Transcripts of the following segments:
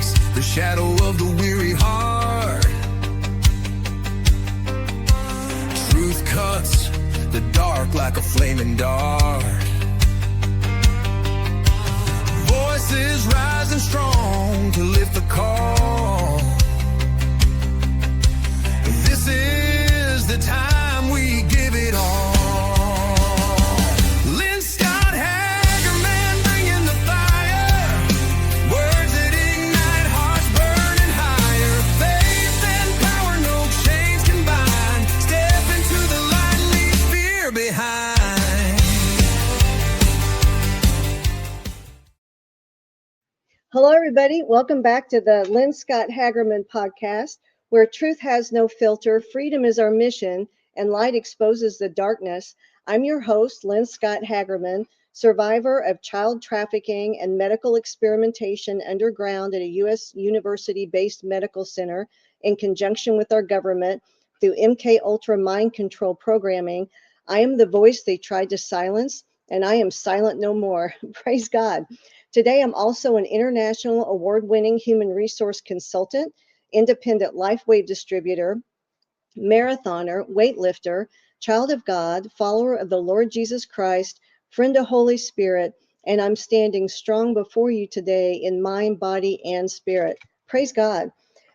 breaks the shadow of the weary heart. Truth cuts the dark like a flaming dart. Voices rising strong to lift the call. This is the time we give it all. Hello, everybody. Welcome back to the Lynn Scott Hagerman podcast, where truth has no filter, freedom is our mission, and light exposes the darkness. I'm your host, Lynn Scott Hagerman, survivor of child trafficking and medical experimentation underground at a U.S. university-based medical center in conjunction with our government through MK Ultra mind control programming. I am the voice they tried to silence, and I am silent no more. Praise God. Today, I'm also an international award-winning human resource consultant, independent LifeWave distributor, marathoner, weightlifter, child of God, follower of the Lord Jesus Christ, friend of Holy Spirit, and I'm standing strong before you today in mind, body, and spirit. Praise God.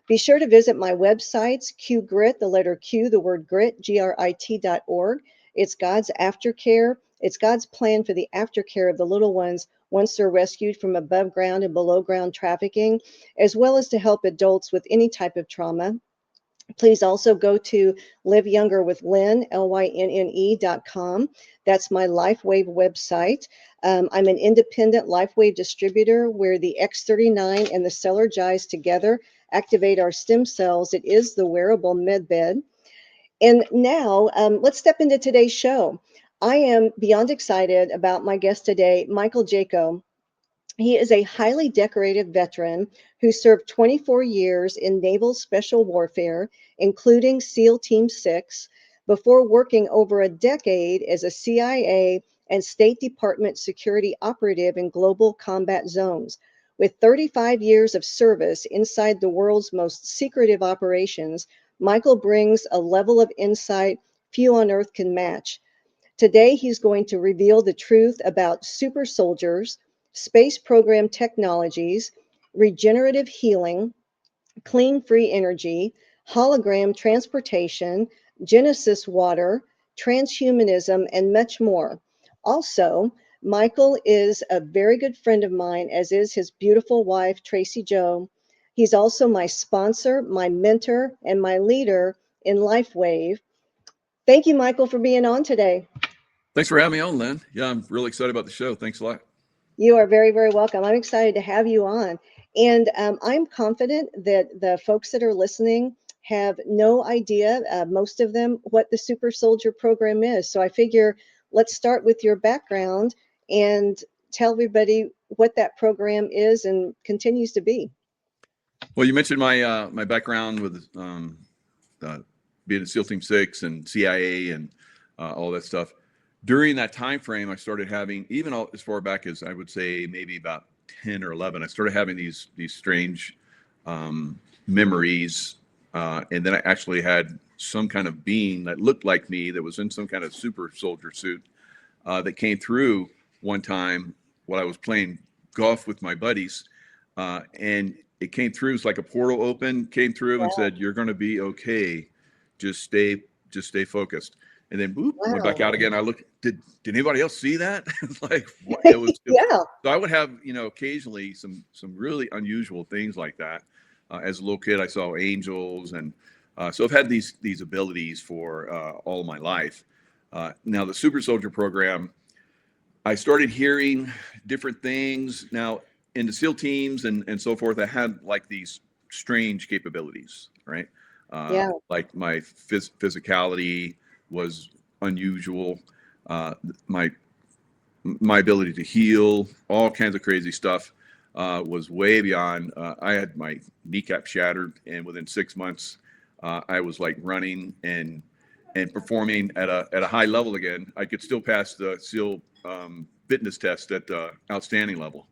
Be sure to visit my websites, QGrit, the letter Q, the word grit, GRIT.org. It's God's aftercare. It's God's plan for the aftercare of the little ones once they're rescued from above ground and below ground trafficking, as well as to help adults with any type of trauma. Please also go to Live Younger with Lynn, LYNNE.com. That's my LifeWave website. I'm an independent LifeWave distributor where the X39 and the Celergize together activate our stem cells. It is the wearable med bed. And now let's step into today's show. I am beyond excited about my guest today, Michael Jaco. He is a highly decorated veteran who served 24 years in Naval Special Warfare, including SEAL Team 6, before working over a decade as a CIA and State Department security operative in global combat zones. With 35 years of service inside the world's most secretive operations, Michael brings a level of insight few on earth can match. Today, he's going to reveal the truth about super soldiers, space program technologies, regenerative healing, clean free energy, hologram transportation, Genesis water, transhumanism, and much more. Also, Michael is a very good friend of mine, as is his beautiful wife, Tracy Jo. He's also my sponsor, my mentor, and my leader in LifeWave. Thank you, Michael, for being on today. Thanks for having me on, Lynn. Yeah, I'm really excited about the show. Thanks a lot. You are very, very welcome. I'm excited to have you on. And I'm confident that the folks that are listening have no idea, most of them, what the Super Soldier program is. So I figure let's start with your background and tell everybody what that program is and continues to be. Well, you mentioned my my background with being in SEAL Team 6 and CIA and all that stuff. During that time frame, I started having, even as far back as I would say maybe about 10 or 11, I started having these strange memories. And then I actually had some kind of being that looked like me that was in some kind of super soldier suit that came through one time while I was playing golf with my buddies. And it came through, it's like a portal open, came through and said, "You're going to be okay. Just stay focused." And then boop, went back out again. I looked, did anybody else see that? Like it was, Yeah. So I would have, occasionally some really unusual things like that. As a little kid, I saw angels, and so I've had these abilities for all of my life. Now the Super Soldier program, I started hearing different things. Now in the SEAL teams and so forth, I had like these strange capabilities, right? Like my physicality was unusual. My ability to heal, all kinds of crazy stuff was way beyond. I had my kneecap shattered, and within 6 months, I was like running and performing at a high level again. I could still pass the SEAL fitness test at the outstanding level.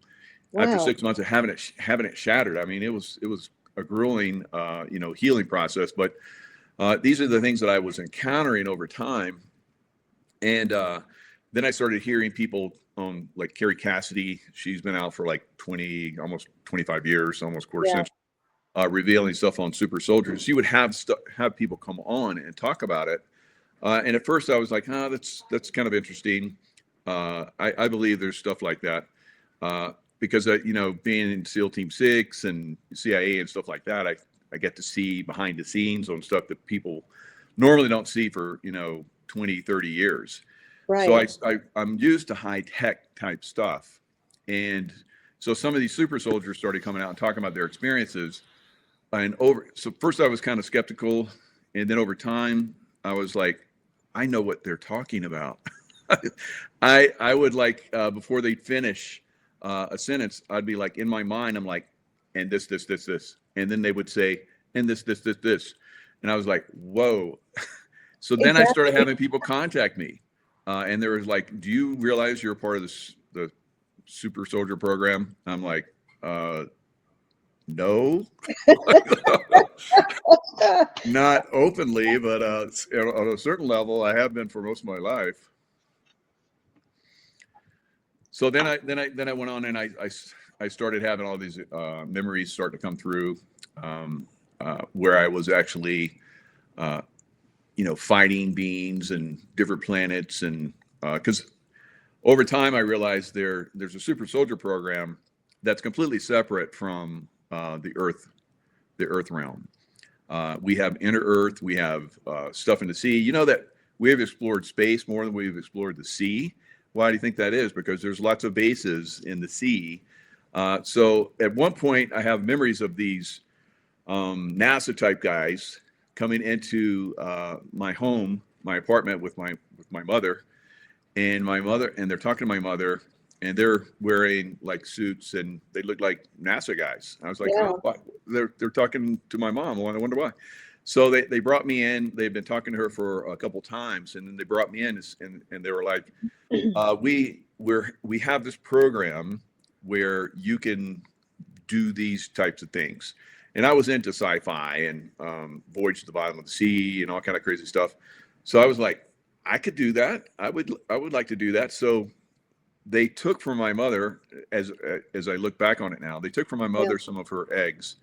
after Wow. 6 months of having it shattered. I mean, it was a grueling, healing process. But these are the things that I was encountering over time. And then I started hearing people like Carrie Cassidy. She's been out for like almost 25 years, almost quarter Yeah. century, revealing stuff on super soldiers. She would have people come on and talk about it. And at first I was like, that's kind of interesting. I believe there's stuff like that. Because, being in SEAL Team 6 and CIA and stuff like that, I get to see behind the scenes on stuff that people normally don't see for, 20, 30 years. Right. So I'm used to high tech type stuff. And so some of these super soldiers started coming out and talking about their experiences. So first I was kind of skeptical. And then over time, I was like, I know what they're talking about. I would like, before they'd finish a sentence, I'd be like, in my mind, I'm like, and this. And then they would say, and this. And I was like, whoa. So then I started having people contact me. And there was like, do you realize you're a part of the super soldier program? I'm like, no, not openly, but on a certain level, I have been for most of my life. So then I went on and I started having all these memories start to come through, where I was actually, fighting beings and different planets, and because over time I realized there's a super soldier program that's completely separate from the Earth realm. We have inner Earth, we have stuff in the sea. You know that we have explored space more than we've explored the sea. Why do you think that is? Because there's lots of bases in the sea. So at one point, I have memories of these NASA type guys coming into my home, my apartment with my mother, and they're talking to my mother, and they're wearing like suits, and they look like NASA guys. I was like, Yeah. oh, they're talking to my mom. I wonder why. So they brought me in. They've been talking to her for a couple times, and then they brought me in, and they were like, we have this program where you can do these types of things. And I was into sci-fi and Voyage to the Bottom of the Sea and all kind of crazy stuff. So I was like, I could do that. I would like to do that. So they took from my mother, as I look back on it now, they took from my mother some of her eggs.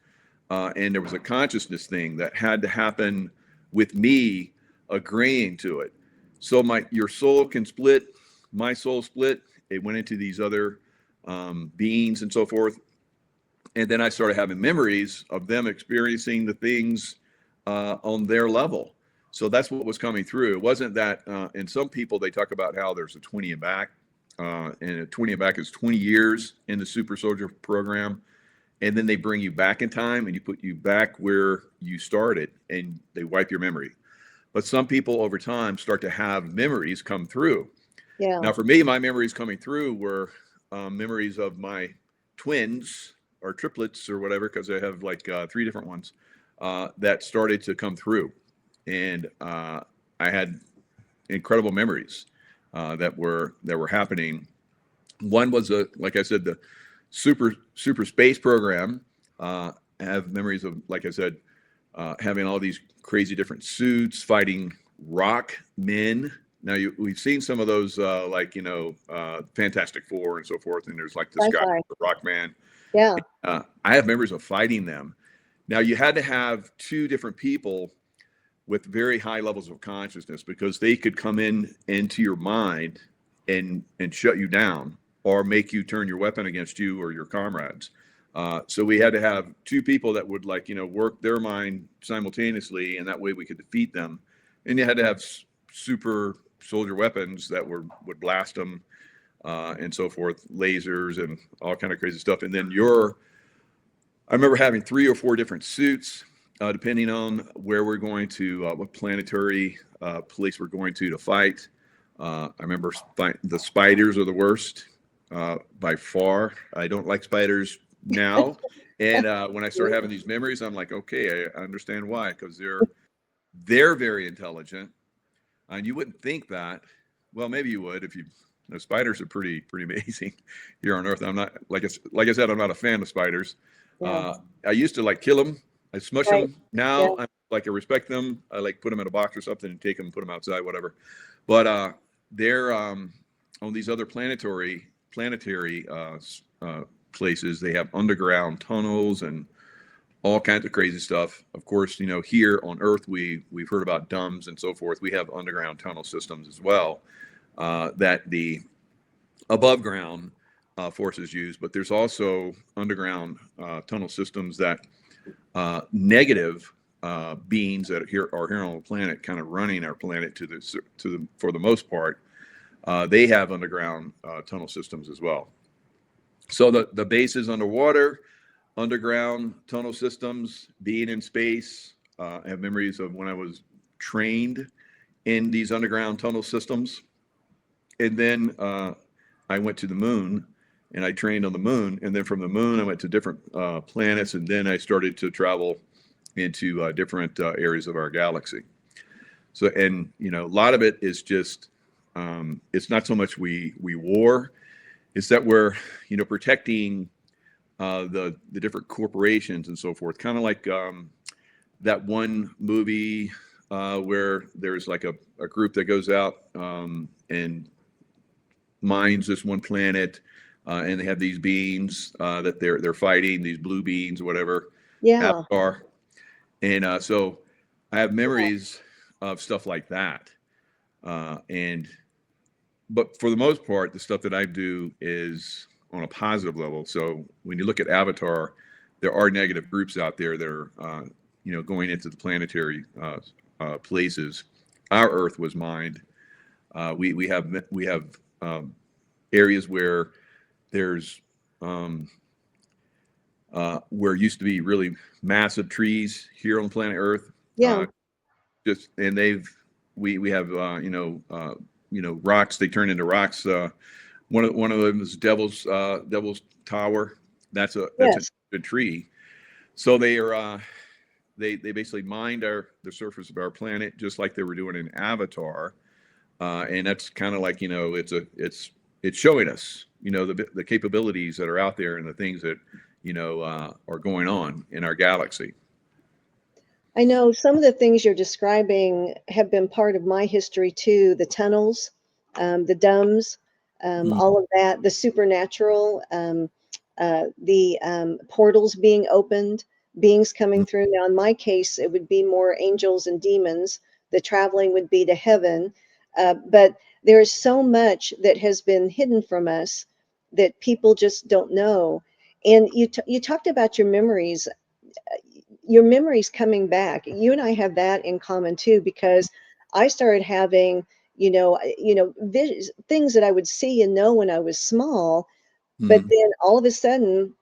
And there was a consciousness thing that had to happen with me agreeing to it. So your soul can split, my soul split. It went into these other beings and so forth. And then I started having memories of them experiencing the things on their level. So that's what was coming through. It wasn't that, and some people, they talk about how there's a 20 and back, and a 20 and back is 20 years in the super soldier program. And then they bring you back in time and you put you back where you started and they wipe your memory. But some people over time start to have memories come through. Yeah. Now for me, my memories coming through were memories of my twins or triplets or whatever, because I have like 3 different ones that started to come through. And I had incredible memories that were happening. One was, like I said, the super space program. I have memories of, like I said, having all these crazy different suits, fighting rock men. Now we've seen some of those, Fantastic Four and so forth, and there's like this guy, the Rock Man. Yeah. I have memories of fighting them. Now you had to have 2 different people with very high levels of consciousness, because they could come into your mind and shut you down or make you turn your weapon against you or your comrades. So we had to have 2 people that would work their mind simultaneously, and that way we could defeat them. And you had to have super soldier weapons that would blast them and so forth, lasers and all kind of crazy stuff. And then I remember having 3 or 4 different suits, depending on where we're going to, what planetary place we're going to fight. I remember the spiders are the worst by far. I don't like spiders now. And when I start having these memories, I'm like, okay, I understand why, because they're very intelligent. And you wouldn't think that. Well, maybe you would if you The spiders are pretty amazing here on Earth. I'm not like I said, I'm not a fan of spiders. Yeah. I used to like kill them. I smush Right. them. Now Yeah. I respect them. I like put them in a box or something and take them and put them outside, whatever. But they're on these other planetary places. They have underground tunnels and all kinds of crazy stuff. Of course, here on Earth, we've heard about DUMBs and so forth. We have underground tunnel systems as well that the above ground forces use, but there's also underground tunnel systems that negative beings that are here on the planet, kind of running our planet for the most part. They have underground tunnel systems as well. So the base is underwater, underground tunnel systems, being in space. I have memories of when I was trained in these underground tunnel systems. And then I went to the moon and I trained on the moon. And then from the moon, I went to different planets. And then I started to travel into different areas of our galaxy. So, and, a lot of it is just, it's not so much we war, it's that we're, protecting the different corporations and so forth. Kind of like that one movie where there's like a group that goes out and mines this one planet, and they have these beings that they're fighting, these blue beings or whatever. Yeah. Avatar. And so I have memories of stuff like that. But for the most part, the stuff that I do is on a positive level. So when you look at Avatar, there are negative groups out there that are, going into the planetary places. Our Earth was mined. We have areas where there's where used to be really massive trees here on planet Earth. Yeah. We have rocks. They turn into rocks. One of them is Devil's Tower. That's a good tree. So they are they basically mined the surface of our planet just like they were doing in Avatar, and that's kind of like it's showing us the capabilities that are out there and the things that are going on in our galaxy. I know some of the things you're describing have been part of my history too. The tunnels, the DUMBs, all of that, the supernatural, the portals being opened, beings coming through. Now, in my case, it would be more angels and demons. The traveling would be to heaven. But there is so much that has been hidden from us that people just don't know. And you talked about your memories coming back. You and I have that in common too, because I started having, things that I would see and know when I was small, but then all of a sudden,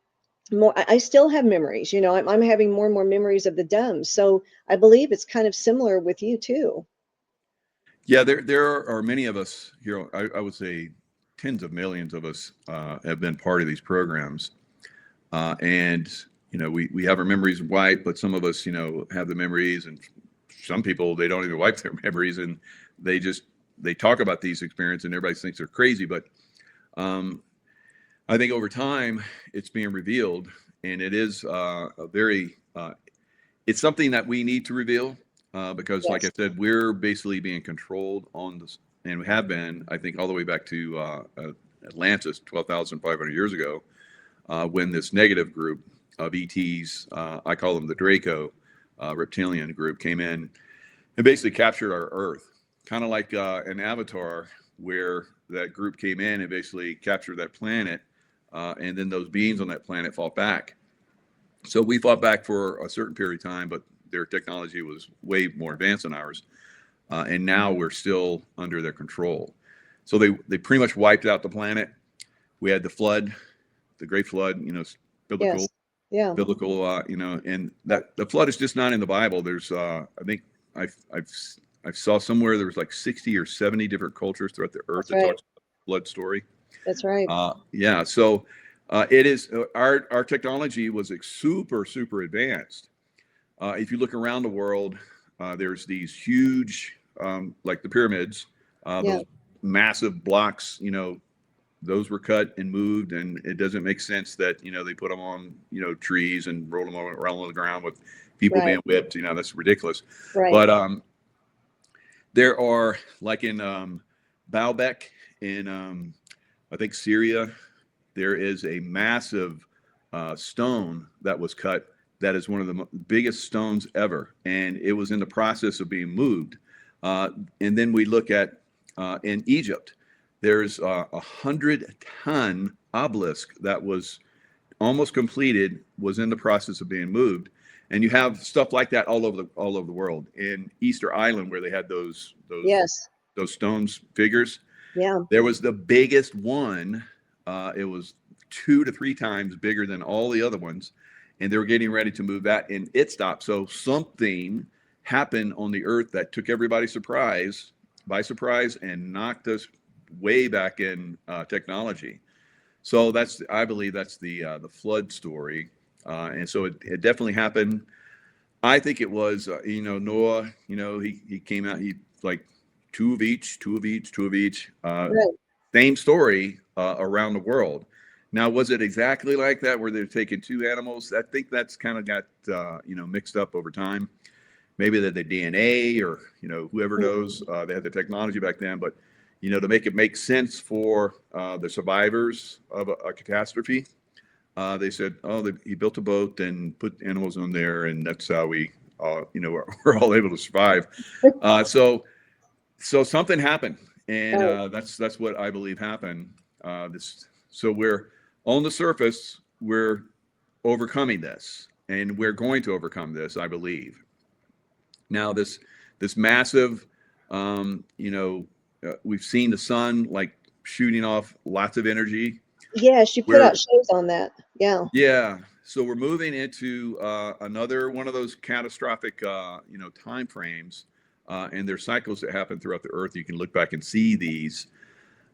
I still have memories. I'm having more and more memories of the DUMBs. So I believe it's kind of similar with you too. Yeah, there are many of us here. I would say tens of millions of us have been part of these programs, and we have our memories wiped, but some of us have the memories, and some people they don't even wipe their memories, and they talk about these experiences, and everybody thinks they're crazy. But I think over time it's being revealed, and it is it's something that we need to reveal. Because like I said, we're basically being controlled on this, and we have been, I think, all the way back to Atlantis 12,500 years ago, when this negative group of ETs, I call them the Draco reptilian group, came in and basically captured our Earth, kind of like an Avatar, where that group came in and basically captured that planet, and then those beings on that planet fought back. So we fought back for a certain period of time, but their technology was way more advanced than ours, and now we're still under their control. So they pretty much wiped out the planet. We had the flood, the Great Flood, biblical, and that the flood is just not in the Bible. There's, I think I saw somewhere there was like 60 or 70 different cultures throughout the earth that talks about the flood story. That's right. Yeah. So it is our technology was super advanced. If you look around the world, there's these huge, like the pyramids, those massive blocks, those were cut and moved, and it doesn't make sense that, they put them on, trees and roll them around on the ground with people Right. being whipped. That's ridiculous. Right. But there are, like in Baalbek in, I think, Syria, there is a massive stone that was cut that is one of the biggest stones ever, and it was in the process of being moved. And then we look at in Egypt, there's a 100-ton obelisk that was almost completed, was in the process of being moved, and you have stuff like that all over the world. In Easter Island, where they had those Yes. those stones figures, Yeah. there was the biggest one. It was 2 to 3 times bigger than all the other ones, and they were getting ready to move that, and it stopped. So something happened on the earth that took everybody by surprise and knocked us way back in technology. So I believe that's the flood story, and so it definitely happened. I think it was Noah. He came out. He like two of each. Right. Same story around the world. Now, was it exactly like that, where they're taking 2 animals? I think that's kind of got mixed up over time. Maybe that the DNA, or whoever knows, they had the technology back then, but to make it make sense for the survivors of a catastrophe, they said, he built a boat and put animals on there, and that's how we we're all able to survive. So something happened, and that's what I believe happened. So we're on the surface, we're overcoming this, and we're going to overcome this, I believe. Now, this massive, we've seen the sun like shooting off lots of energy. Yeah, she put out shows on that. Yeah. Yeah. So we're moving into another one of those catastrophic, time frames, and there's cycles that happen throughout the earth. You can look back and see these.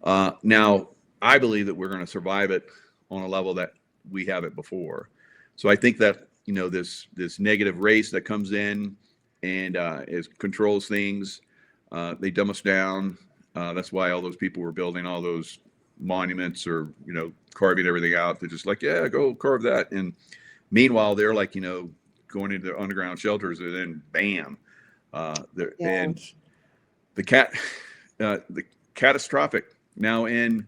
Now, I believe that we're going to survive it on a level that we haven't before. So I think that this negative race that comes in and controls things, they dumb us down. That's why all those people were building all those monuments, or carving everything out. They're just like, yeah, go carve that. And meanwhile, they're like going into their underground shelters, and then bam, and the catastrophic. Now in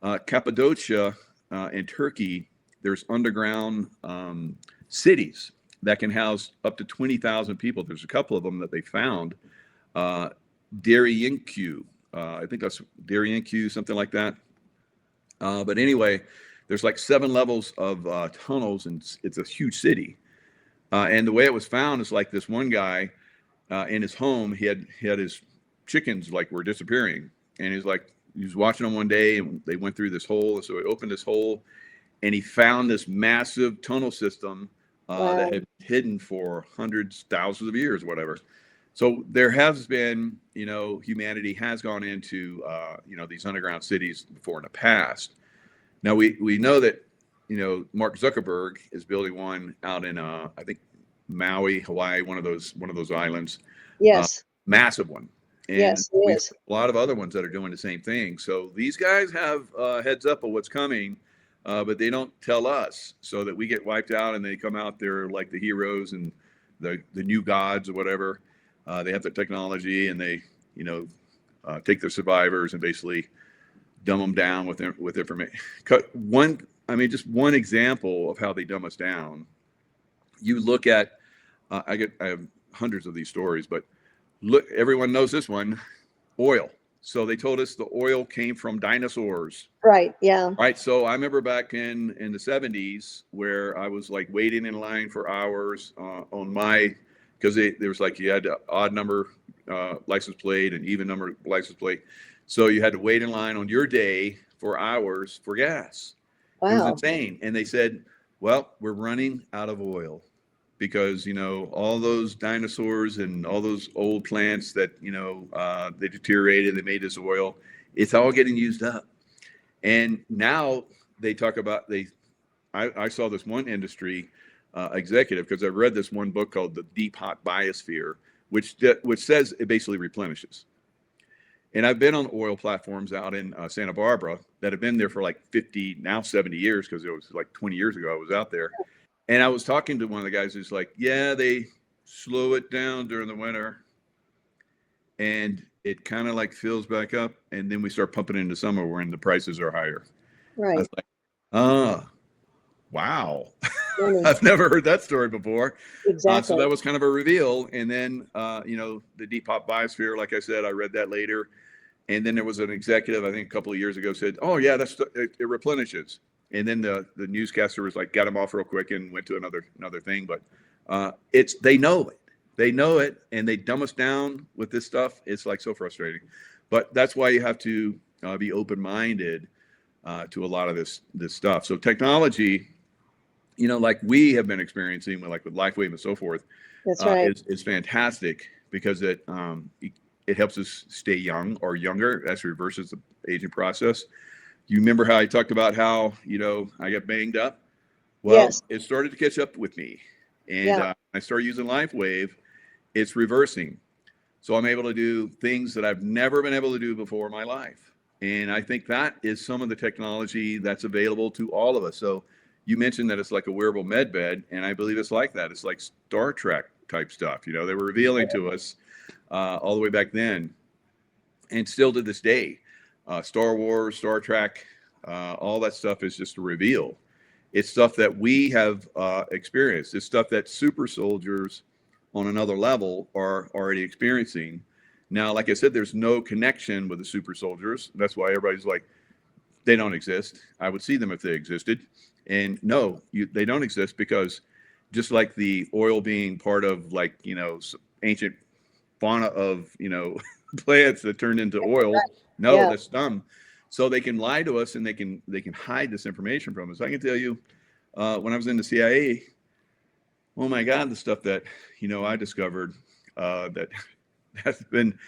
Cappadocia in Turkey, there's underground cities that can house up to 20,000 people. There's a couple of them that they found. Derienku, I think that's Derienku, something like that. But anyway, there's like 7 levels of tunnels, and it's a huge city. And the way it was found is like this one guy in his home, he had his chickens like were disappearing, and he was watching them one day, and they went through this hole. So he opened this hole, and he found this massive tunnel system that had hidden for hundreds, thousands of years, whatever. So there has been, humanity has gone into, these underground cities before in the past. Now we know that, Mark Zuckerberg is building one out in, I think, Maui, Hawaii, one of those islands. Yes. Massive one. And yes, we have yes. a lot of other ones that are doing the same thing. So these guys have heads up of what's coming, but they don't tell us, so that we get wiped out, and they come out there like the heroes and the new gods or whatever. They have the technology, and they, take their survivors and basically dumb them down with information. Just one example of how they dumb us down. You look at, I have hundreds of these stories, but look, everyone knows this one, oil. So they told us the oil came from dinosaurs. Right. Yeah. Right. So I remember back in the 70s, where I was like waiting in line for hours on my, because there was like, you had an odd number license plate and even number license plate. So you had to wait in line on your day for hours for gas. It was Wow. insane. And they said, well, we're running out of oil, because, all those dinosaurs and all those old plants that, they deteriorated, they made this oil, it's all getting used up. And now they talk about, I saw this one industry executive, because I read this one book called The Deep Hot Biosphere, which says it basically replenishes. And I've been on oil platforms out in Santa Barbara that have been there for like 50, now 70 years, because it was like 20 years ago I was out there. And I was talking to one of the guys who's like, yeah, they slow it down during the winter and it kind of like fills back up. And then we start pumping into summer when the prices are higher. I Right. was like, ah, wow. Funny. I've never heard that story before. So Exactly. that was kind of a reveal. And then, the deep pop biosphere, like I said, I read that later. And then there was an executive, I think a couple of years ago, said, oh, yeah, it replenishes. And then the newscaster was like, got him off real quick and went to another thing. But they know it. They know it, and they dumb us down with this stuff. It's like so frustrating. But that's why you have to be open-minded to a lot of this stuff. So technology, like we have been experiencing with LifeWave and so forth, That's right. is fantastic because it helps us stay young or younger. That reverses the aging process. You remember how I talked about how, I got banged up? Well, Yes. it started to catch up with me. And Yeah. I started using LifeWave. It's reversing. So I'm able to do things that I've never been able to do before in my life. And I think that is some of the technology that's available to all of us. So you mentioned that it's like a wearable med bed, and I believe it's like that. It's like Star Trek type stuff. They were revealing to us all the way back then, and still to this day. Star Wars, Star Trek, all that stuff is just a reveal. It's stuff that we have experienced. It's stuff that super soldiers on another level are already experiencing. Now, like I said, there's no connection with the super soldiers. That's why everybody's like, they don't exist. I would see them if they existed. And no, they don't exist, because just like the oil being part of ancient fauna of, plants that turned into oil. No, Yeah. that's dumb. So they can lie to us, and they can hide this information from us. I can tell you, when I was in the CIA, oh my God, the stuff that I discovered that has been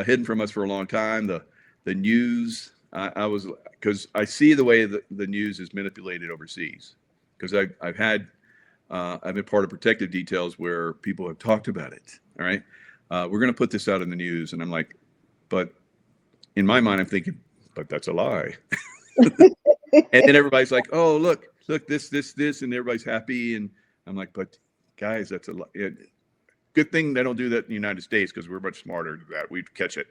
hidden from us for a long time. The news, I was, because I see the way the news is manipulated overseas, because I've been part of protective details where people have talked about it. All right, we're going to put this out in the news, and I'm like, but in my mind, I'm thinking, but that's a lie. And then everybody's like, oh, look, this, and everybody's happy. And I'm like, but guys, that's a lie. Good thing they don't do that in the United States, because we're much smarter than that. We'd catch it.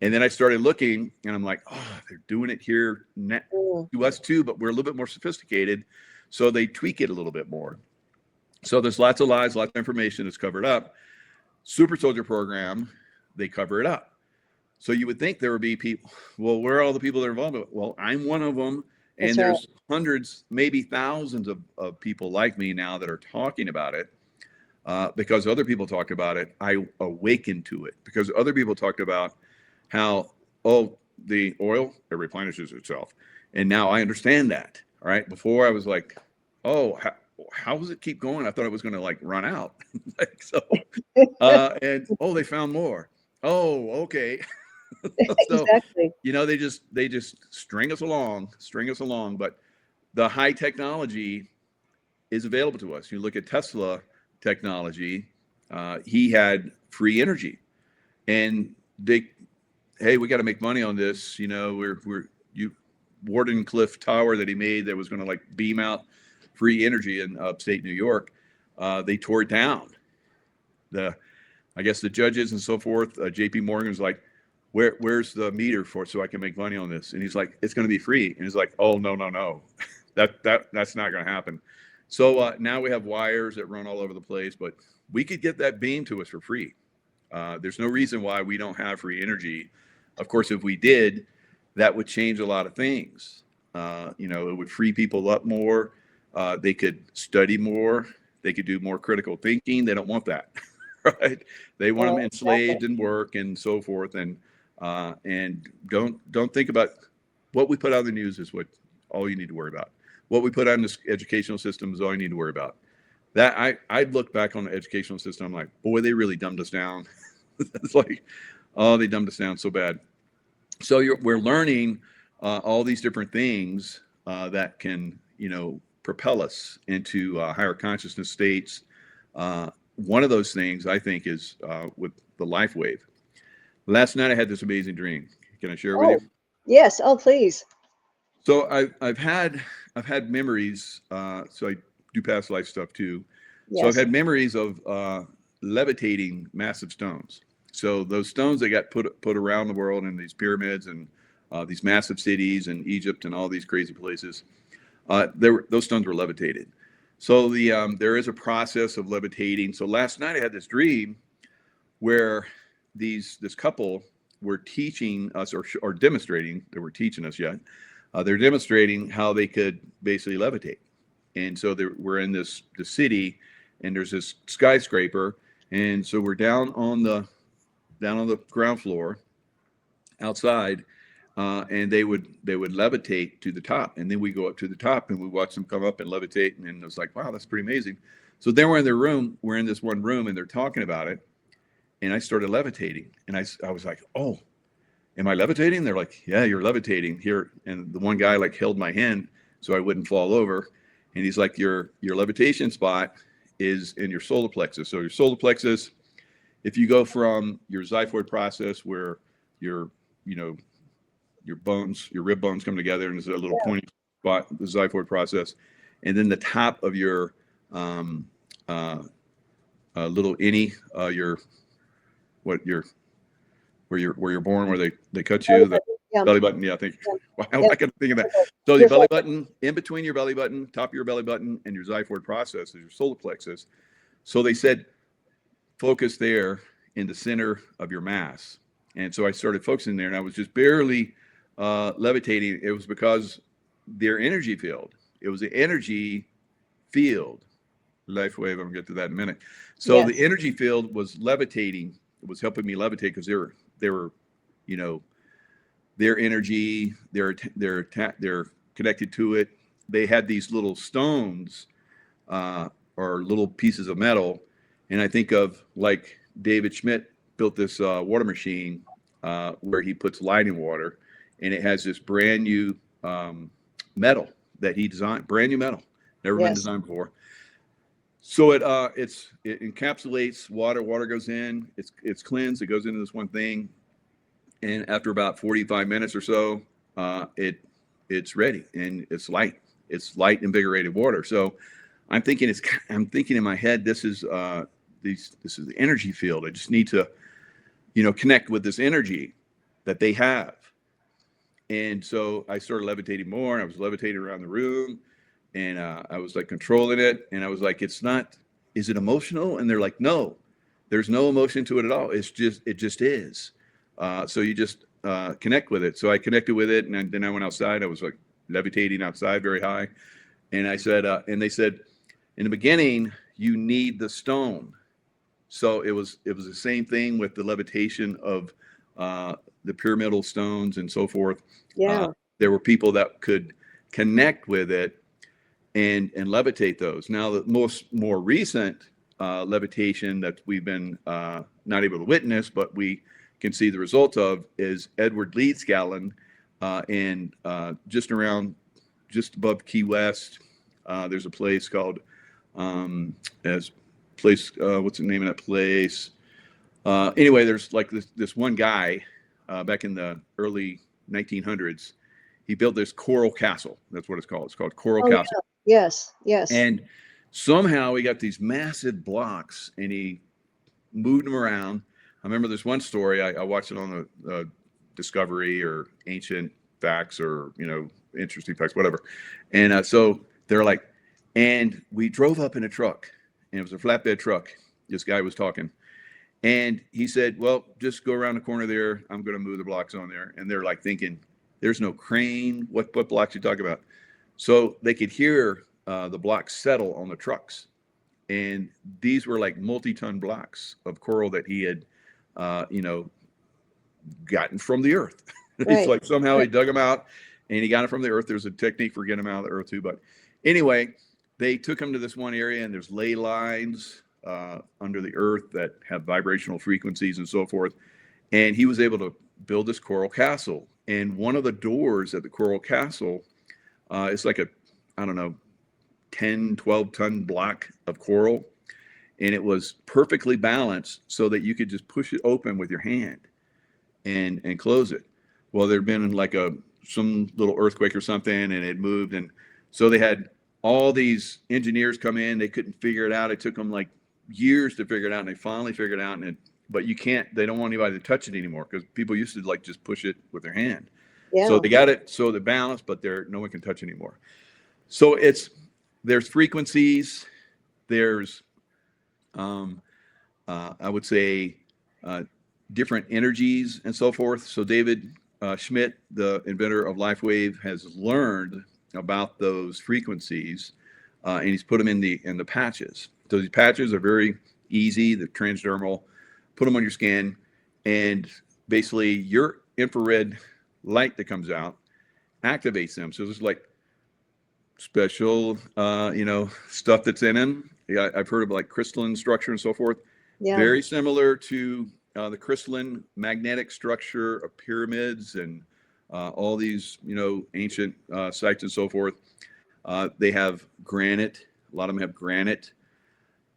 And then I started looking, and I'm like, oh, they're doing it here to us too, but we're a little bit more sophisticated. So they tweak it a little bit more. So there's lots of lies, lots of information that's covered up. Super Soldier program, they cover it up. So you would think there would be people, well, where are all the people that are involved? Well, I'm one of them. And That's there's hundreds, maybe thousands of people like me now that are talking about it. Because other people talk about it, I awakened to it. Because other people talked about how, the oil, it replenishes itself. And now I understand that. All right. Before I was like, how does it keep going? I thought it was going to run out. And they found more. Oh, okay. So, Exactly. they just string us along. But the high technology is available to us. You look at Tesla technology, he had free energy, and hey, we got to make money on this. Warden Cliff Tower that he made that was going to beam out free energy in upstate New York. They tore it down. I guess the judges and so forth, JP Morgan was like, where's the meter for it so I can make money on this? And he's like, it's going to be free. And he's like, oh, no. That's not going to happen. So now we have wires that run all over the place, but we could get that beam to us for free. There's no reason why we don't have free energy. Of course, if we did, that would change a lot of things. It would free people up more. They could study more. They could do more critical thinking. They don't want that, right? They want them enslaved and work and so forth. And don't think about what we put on the news is what all you need to worry about. What we put on this educational system is all you need to worry about. That I'd look back on the educational system. I'm like, boy, they really dumbed us down. It's like, oh, they dumbed us down so bad. So we're learning all these different things that can, propel us into higher consciousness states. One of those things I think is with the LifeWave. Last night I had this amazing dream. Can I share with Oh, you? yes. Oh, please. So I've had memories. So I do past life stuff too. So I've Yes. had memories of levitating massive stones. So those stones that got put around the world in these pyramids and these massive cities in Egypt and all these crazy places, those stones were levitated. So there is a process of levitating. So last night I had this dream where this couple were teaching us or demonstrating. They were teaching us yet. They're demonstrating how they could basically levitate. And so we're in the city, and there's this skyscraper, and so we're down on the ground floor outside, and they would levitate to the top, and then we go up to the top, and we watch them come up and levitate, and it was like, wow, that's pretty amazing. So then we're in their room, we're in this one room, and they're talking about it, and I started levitating, and I was like, oh, am I levitating? They're like, yeah, you're levitating here. And the one guy like held my hand so I wouldn't fall over. And he's like, your levitation spot is in your solar plexus. So your solar plexus, if you go from your xiphoid process where your, you know, your bones, your rib bones come together and there's a little pointy spot, the xiphoid process, and then the top of your um, little innie, your what your where you're born, where they cut Belly you, the button. Yeah. belly button. Yeah, I think. Yeah. Wow, Yeah. I can think of that. So the Your belly foot. button, in between your belly button, top of your belly button, and your xiphoid process is your solar plexus. So they said focus there in the center of your mass, and so I started focusing there, and I was just barely levitating. It was because their energy field. It was the energy field, life wave. I'm gonna get to that in a minute. So Yes. the energy field was levitating. It was helping me levitate because they were, you know, their energy, they're connected to it. They had these little stones or little pieces of metal, and I think of like David Schmidt built this water machine where he puts light in water, and it has this brand new metal that he designed, brand new metal, never been Yes. designed before. So it encapsulates water. Water goes in. It's cleansed. It goes into this one thing, and after about 45 minutes or so, it's ready and it's light. It's light, invigorated water. So I'm thinking in my head, this is the energy field. I just need to, connect with this energy that they have. And so I started levitating more. And I was levitating around the room, and I was like controlling it. And I was like, it's not. Is it emotional? And they're like, no, there's no emotion to it at all. It just is. So you just connect with it. So I connected with it, and then I went outside. I was like levitating outside very high, and I said, and they said, in the beginning, you need the stone. So it was the same thing with the levitation of the pyramidal stones and so forth. Yeah. There were people that could connect with it and levitate those. Now, the more recent levitation that we've been not able to witness, but we can see the result of, is Edward Leedskalnin in just above Key West. There's a place called what's the name of that place? Anyway, there's like this one guy back in the early 1900s. He built this coral castle. That's what it's called. It's called Coral Oh, yeah. Castle. Yes. Yes. And somehow he got these massive blocks and he moved them around. I remember this one story. I watched it on the Discovery or Ancient Facts or, Interesting Facts, whatever. And so they're like, and we drove up in a truck, and it was a flatbed truck. This guy was talking. And he said, well, just go around the corner there. I'm going to move the blocks on there. And they're like thinking, there's no crane. What blocks you talking about? So they could hear the blocks settle on the trucks. And these were like multi-ton blocks of coral that he had, gotten from the earth. It's Right. like somehow he dug them out and he got it from the earth. There's a technique for getting them out of the earth too. But anyway, they took him to this one area, and there's ley lines under the earth that have vibrational frequencies and so forth. And he was able to build this coral castle. And one of the doors at the coral castle, it's like I don't know, 10, 12 ton block of coral. And it was perfectly balanced so that you could just push it open with your hand and close it. well, there'd been like some little earthquake or something, and it moved, and so they had all these engineers come in. They couldn't figure it out. It took them like years to figure it out, and they finally figured it out. But you can't. They don't want anybody to touch it anymore because people used to like just push it with their hand. So Yeah. they got it so they're balanced, but no one can touch it anymore. So there's frequencies, there's I would say different energies and so forth. So David Schmidt, the inventor of LifeWave, has learned about those frequencies, and he's put them in the patches. So these patches are very easy. They're transdermal. Put them on your skin, and basically your infrared light that comes out activates them. So there's like special, stuff that's in them. Yeah, I've heard of like crystalline structure and so forth. Yeah. Very similar to the crystalline magnetic structure of pyramids and all these, ancient sites and so forth. They have granite. A lot of them have granite.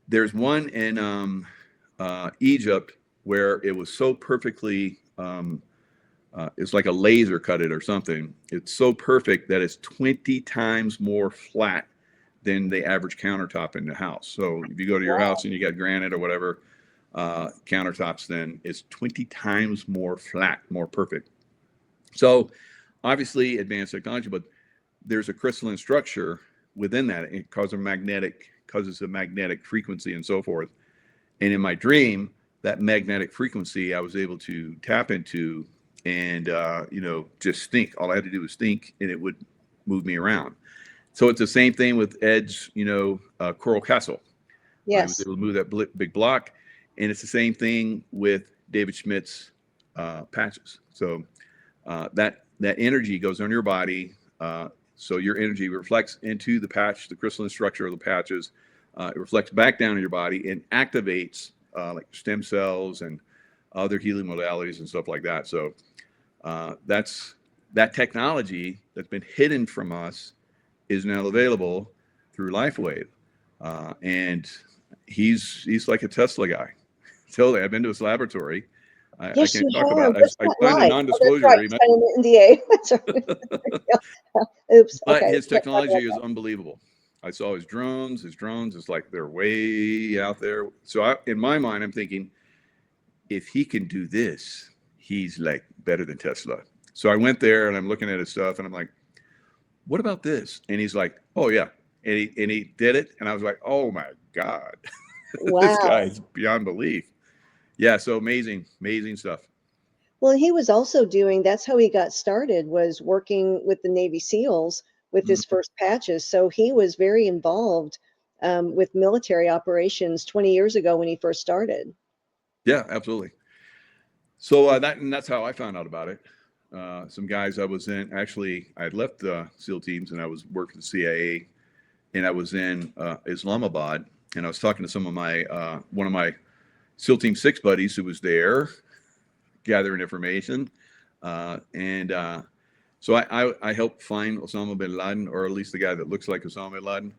There's one in Egypt where it was so perfectly, it's like a laser cut it or something. It's so perfect that it's 20 times more flat than the average countertop in the house. So if you go to your house and you got granite or whatever countertops, then it's 20 times more flat, more perfect. So obviously advanced technology, but there's a crystalline structure within that. It causes a magnetic frequency and so forth. And in my dream, that magnetic frequency I was able to tap into and, just think. All I had to do was think and it would move me around. So it's the same thing with Ed's, Coral Castle. Yes. I was able to move that big block. And it's the same thing with David Schmidt's patches. So that energy goes on your body. So your energy reflects into the patch, the crystalline structure of the patches. It reflects back down in your body and activates like stem cells and other healing modalities and stuff like that. So that technology that's been hidden from us is now available through LifeWave. And he's like a Tesla guy. Totally. I've been to his laboratory. Yes, I can't you talk have. about it. That's I not signed a right. non-disclosure Oh, that's right. agreement. Signed an NDA. That's right. Oops. But Okay. his technology is unbelievable. I saw his drones. It's like they're way out there. So in my mind, I'm thinking, if he can do this, he's like better than Tesla. So I went there and I'm looking at his stuff and I'm like, what about this? And he's like, oh yeah. And he did it. And I was like, oh my God, this Wow. guy is beyond belief. Yeah. So amazing stuff. Well, he was also that's how he got started, was working with the Navy SEALs with his Mhm. first patches. So he was very involved with military operations 20 years ago when he first started. Yeah, absolutely. So that's how I found out about it. Some guys I was in, actually, I had left the SEAL teams and I was working for the CIA, and I was in Islamabad, and I was talking to some of my one of my SEAL Team 6 buddies who was there gathering information, and so I helped find Osama bin Laden, or at least the guy that looks like Osama bin Laden,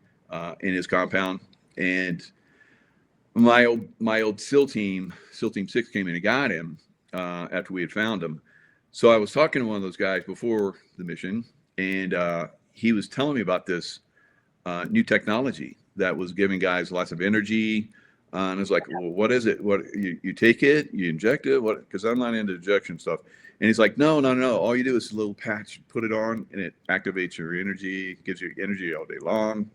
in his compound. And my old SEAL Team 6 came in and got him after we had found him. So I was talking to one of those guys before the mission, and he was telling me about this new technology that was giving guys lots of energy. And I was like, well, what is it? What you take it, you inject it? What? Because I'm not into injection stuff. And he's like, no. All you do is a little patch, put it on, and it activates your energy, gives you energy all day long.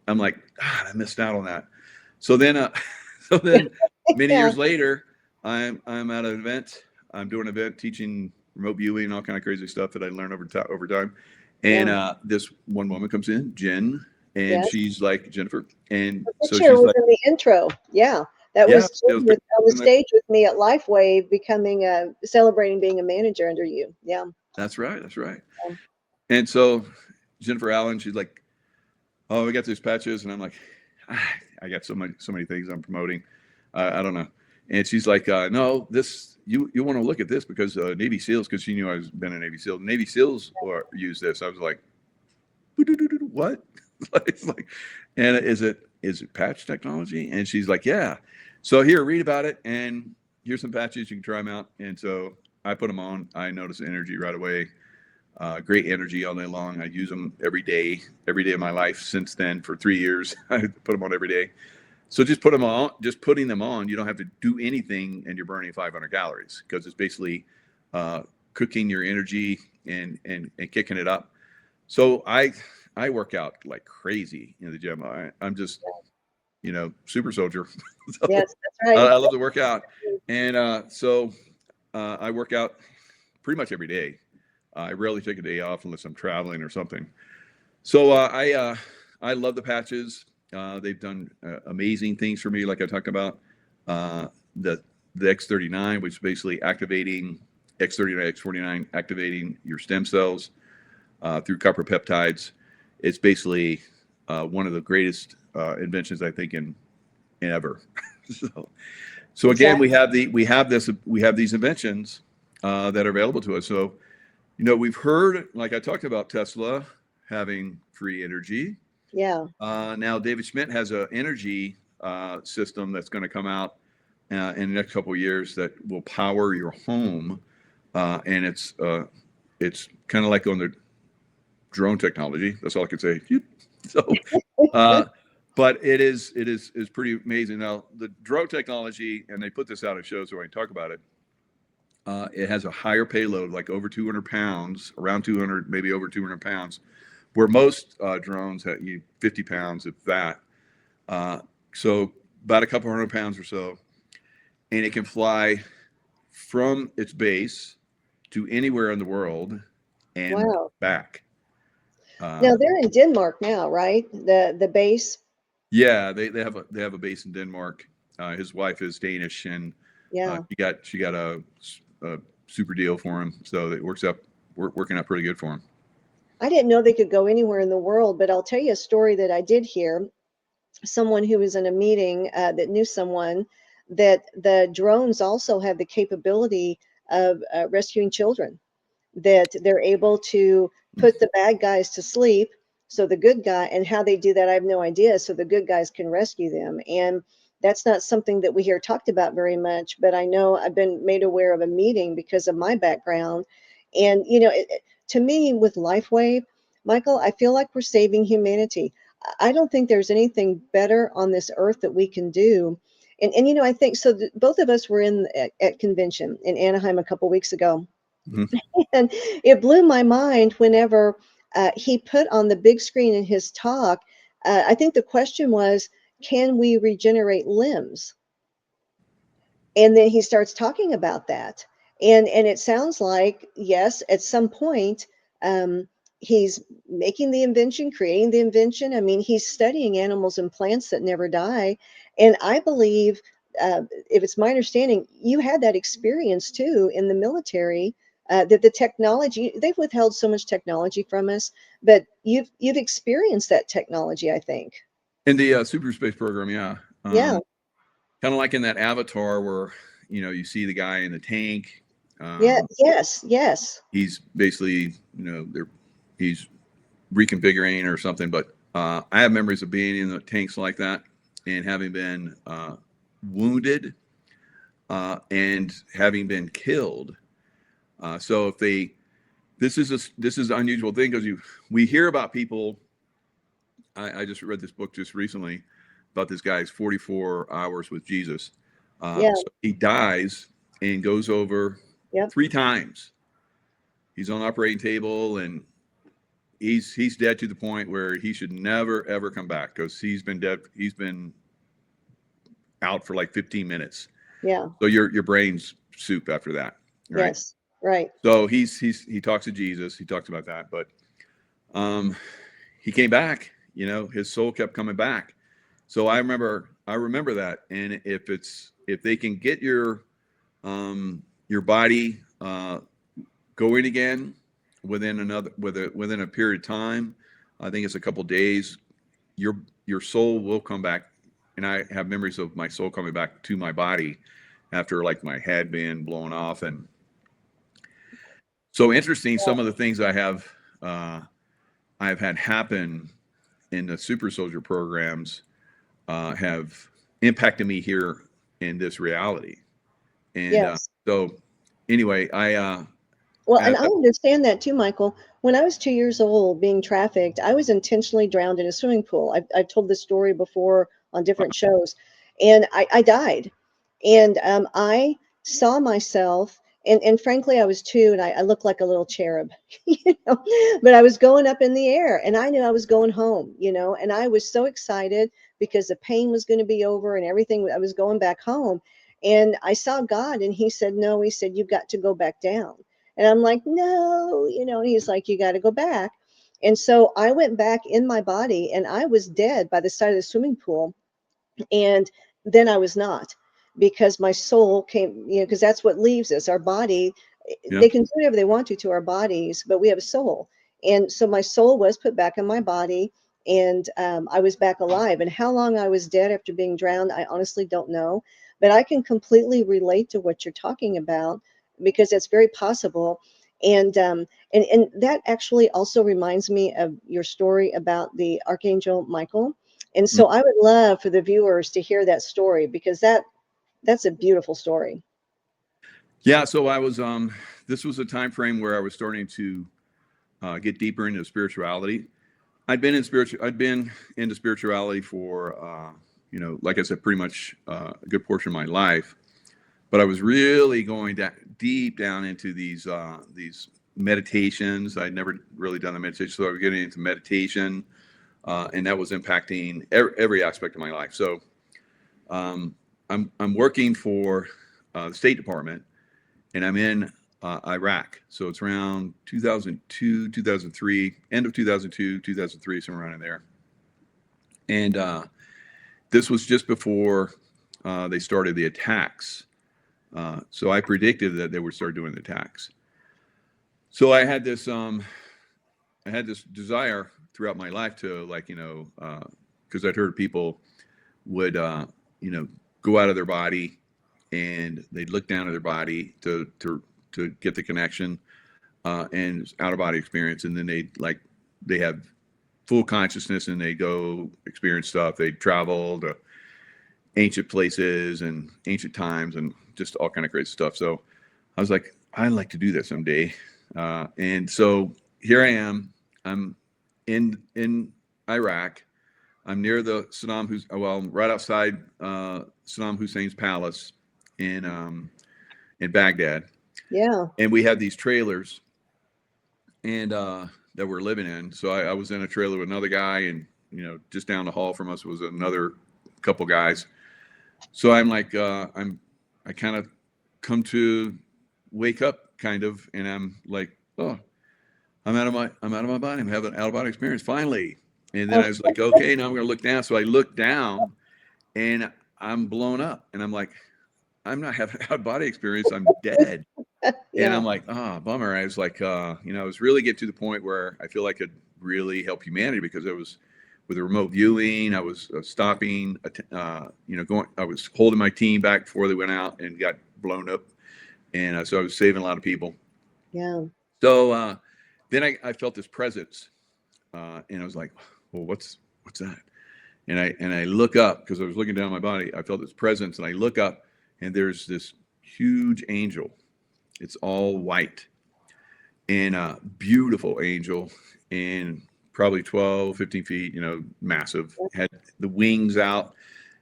I'm like, God, I missed out on that. So then, many Yeah. years later, I'm at an event. I'm doing an event teaching remote viewing and all kind of crazy stuff that I learned over time. And this one woman comes in, Jen, and Yes. she's like, Jennifer, and The so picture she's was like, in the intro. Yeah. That yeah, was it was Jim on the and stage with me at LifeWave, becoming celebrating being a manager under you. Yeah. that's right. Yeah. And so Jennifer Allen, she's like, oh, we got these patches, and I'm like, I got so many things I'm promoting. I don't know. And she's like, no, this you want to look at this because Navy SEALs, because she knew I was been a Navy SEAL. Navy SEALs use this. I was like, what? It's like, and is it patch technology? And she's like, yeah. So here, read about it, and here's some patches. You can try them out. And so I put them on. I notice energy right away. Great energy all day long. I use them every day of my life since then for 3 years. I put them on every day. So just put them on. Just putting them on, you don't have to do anything, and you're burning 500 calories because it's basically cooking your energy and kicking it up. So I work out like crazy in the gym. I'm just super soldier. So Yes, that's right. I love to work out, and I work out pretty much every day. I rarely take a day off unless I'm traveling or something. So I love the patches. They've done amazing things for me, like I talked about. Uh, the X39, which is basically activating X39, X49, activating your stem cells through copper peptides. It's basically one of the greatest inventions I think in ever. So again, Exactly. we have these inventions that are available to us. So we've heard, like I talked about, Tesla having free energy. Yeah. Now David Schmidt has an energy system that's going to come out in the next couple of years that will power your home, and it's kind of like on the drone technology. That's all I can say. So, uh, but it is pretty amazing. Now the drone technology, and they put this out at shows where I talk about it. It has a higher payload, like over 200 pounds, around 200, maybe over 200 pounds, where most drones have 50 pounds, if that. So about a couple hundred pounds or so, and it can fly from its base to anywhere in the world and Wow. back. Now Uh, they're in Denmark now, right? The base. yeah, they have a base in Denmark. His wife is Danish, and Yeah. she got a super deal for him, so it working out pretty good for him. I didn't know they could go anywhere in the world, but I'll tell you a story that I did hear. Someone who was in a meeting that knew someone that the drones also have the capability of rescuing children, that they're able to put the bad guys to sleep. So the good guy, and how they do that, I have no idea. So the good guys can rescue them. And that's not something that we hear talked about very much, but I know I've been made aware of a meeting because of my background. And, to me, with LifeWave, Michael, I feel like we're saving humanity. I don't think there's anything better on this earth that we can do. And I think so. Both of us were at convention in Anaheim a couple weeks ago, Mhm. and it blew my mind whenever he put on the big screen in his talk. I think the question was, can we regenerate limbs? And then he starts talking about that. And it sounds like, yes, at some point, um, he's making the invention, creating the invention. I mean, he's studying animals and plants that never die. And I believe, if it's my understanding, you had that experience too in the military. That the technology, they've withheld so much technology from us, but you've experienced that technology, I think. In the super space program, yeah. Yeah. Kind of like in that Avatar where you see the guy in the tank. Yeah. Um, Yes. Yes. he's basically he's reconfiguring or something. But I have memories of being in the tanks like that and having been wounded and having been killed. So if they this is an unusual thing because we hear about people. I just read this book just recently about this guy's 44 hours with Jesus. Yeah. So he dies and goes over Yep. 3 times. He's on the operating table and he's dead to the point where he should never ever come back because he's been dead. He's been out for like 15 minutes. Yeah. So your brain's soup after that, right? Yes. Right. So he talks to Jesus. He talks about that, but he came back. His soul kept coming back. So I remember that. And if they can get your body going again within a period of time, I think it's a couple days, your soul will come back. And I have memories of my soul coming back to my body after like my head being blown off. And so interesting, some of the things I've had happen in the super soldier programs have impacted me here in this reality. And Yes. so anyway, Well, and at, I understand that too, Michael. When I was 2 years old being trafficked, I was intentionally drowned in a swimming pool. I've told this story before on different shows, and I died. And I saw myself, and frankly, I was two, and I looked like a little cherub, you know, but I was going up in the air, and I knew I was going home, you know, and I was so excited because the pain was going to be over and everything. I was going back home, and I saw God, and He said, "No," He said, "You've got to go back down." And I'm like, no, you know, and he's like, you got to go back. And so I went back in my body and I was dead by the side of the swimming pool. And then I was not, because my soul came, you know, because that's what leaves us. Our body, yeah. they can do whatever they want to our bodies, but we have a soul. And so my soul was put back in my body, and I was back alive. And how long I was dead after being drowned, I honestly don't know. But I can completely relate to what you're talking about, because it's very possible. And and that actually also reminds me of your story about the Archangel Michael. And Mm. so I would love for the viewers to hear that story, because that's a beautiful story. Yeah. So I was, this was a time frame where I was starting to get deeper into spirituality. I'd been into spirituality for, like I said, pretty much a good portion of my life. But I was really going deep down into these meditations. I'd never really done the meditation, so I was getting into meditation, and that was impacting every aspect of my life. So um, I'm working for the State Department, and I'm in Iraq. So it's around 2002, 2003, end of 2002, 2003, somewhere around in there. And this was just before they started the attacks. So I predicted that they would start doing the attacks. So I had this desire throughout my life to, like, because I'd heard people would, you know, go out of their body and they'd look down at their body to get the connection, and out of body experience. And then they have full consciousness and they go experience stuff. They travel to ancient places and ancient times and just all kind of crazy stuff. So I was like, I'd like to do that someday. And so here I am. I'm in Iraq. I'm near the I'm right outside Saddam Hussein's palace in Baghdad. Yeah. And we had these trailers and that we're living in. So I was in a trailer with another guy, and just down the hall from us was another couple guys. So I'm like, I kind of come to wake up, kind of, and I'm like, oh, I'm out of my body. I'm having an out of body experience finally. And then Oh, I was like, okay, now I'm going to look down. So I look down, and I'm blown up, and I'm like, I'm not having an out of body experience. I'm dead. And yeah. I'm like, bummer. I was like, I was really getting to the point where I feel like I could really help humanity, because I was with the remote viewing. I was stopping, I was holding my team back before they went out and got blown up. And so I was saving a lot of people. Yeah. So then I felt this presence, and I was like, well, what's that? And I look up, because I was looking down my body. I felt this presence, and I look up, and there's this huge angel. It's all white, and a beautiful angel, and probably 12, 15 feet, massive, had the wings out.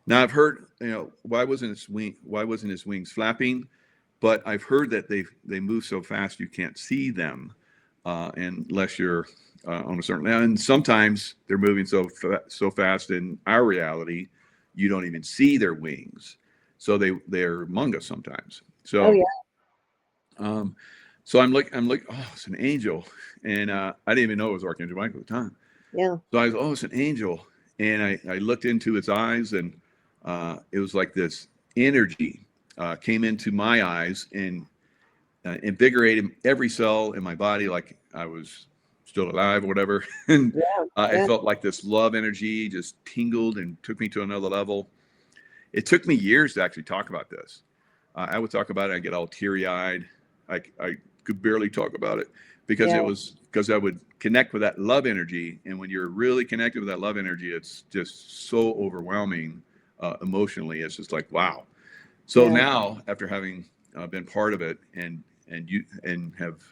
Now I've heard, why wasn't his wings flapping? But I've heard that they move so fast you can't see them, unless you're on a certain level. And sometimes they're moving so fast in our reality, you don't even see their wings. So they're among us sometimes. Oh So yeah. um, so I'm like, oh, it's an angel, and I didn't even know it was Archangel Michael at the time. Yeah. So I was, oh, it's an angel, and I looked into its eyes, and it was like this energy came into my eyes and invigorated every cell in my body, like I was still alive or whatever. And Yeah. I Yeah. felt like this love energy just tingled and took me to another level. It took me years to actually talk about this. I would talk about it, I get all teary eyed. I could barely talk about it, because Yeah. because I would connect with that love energy. And when you're really connected with that love energy, it's just so overwhelming emotionally. It's just like, wow. So Yeah. now, after having been part of it, and and have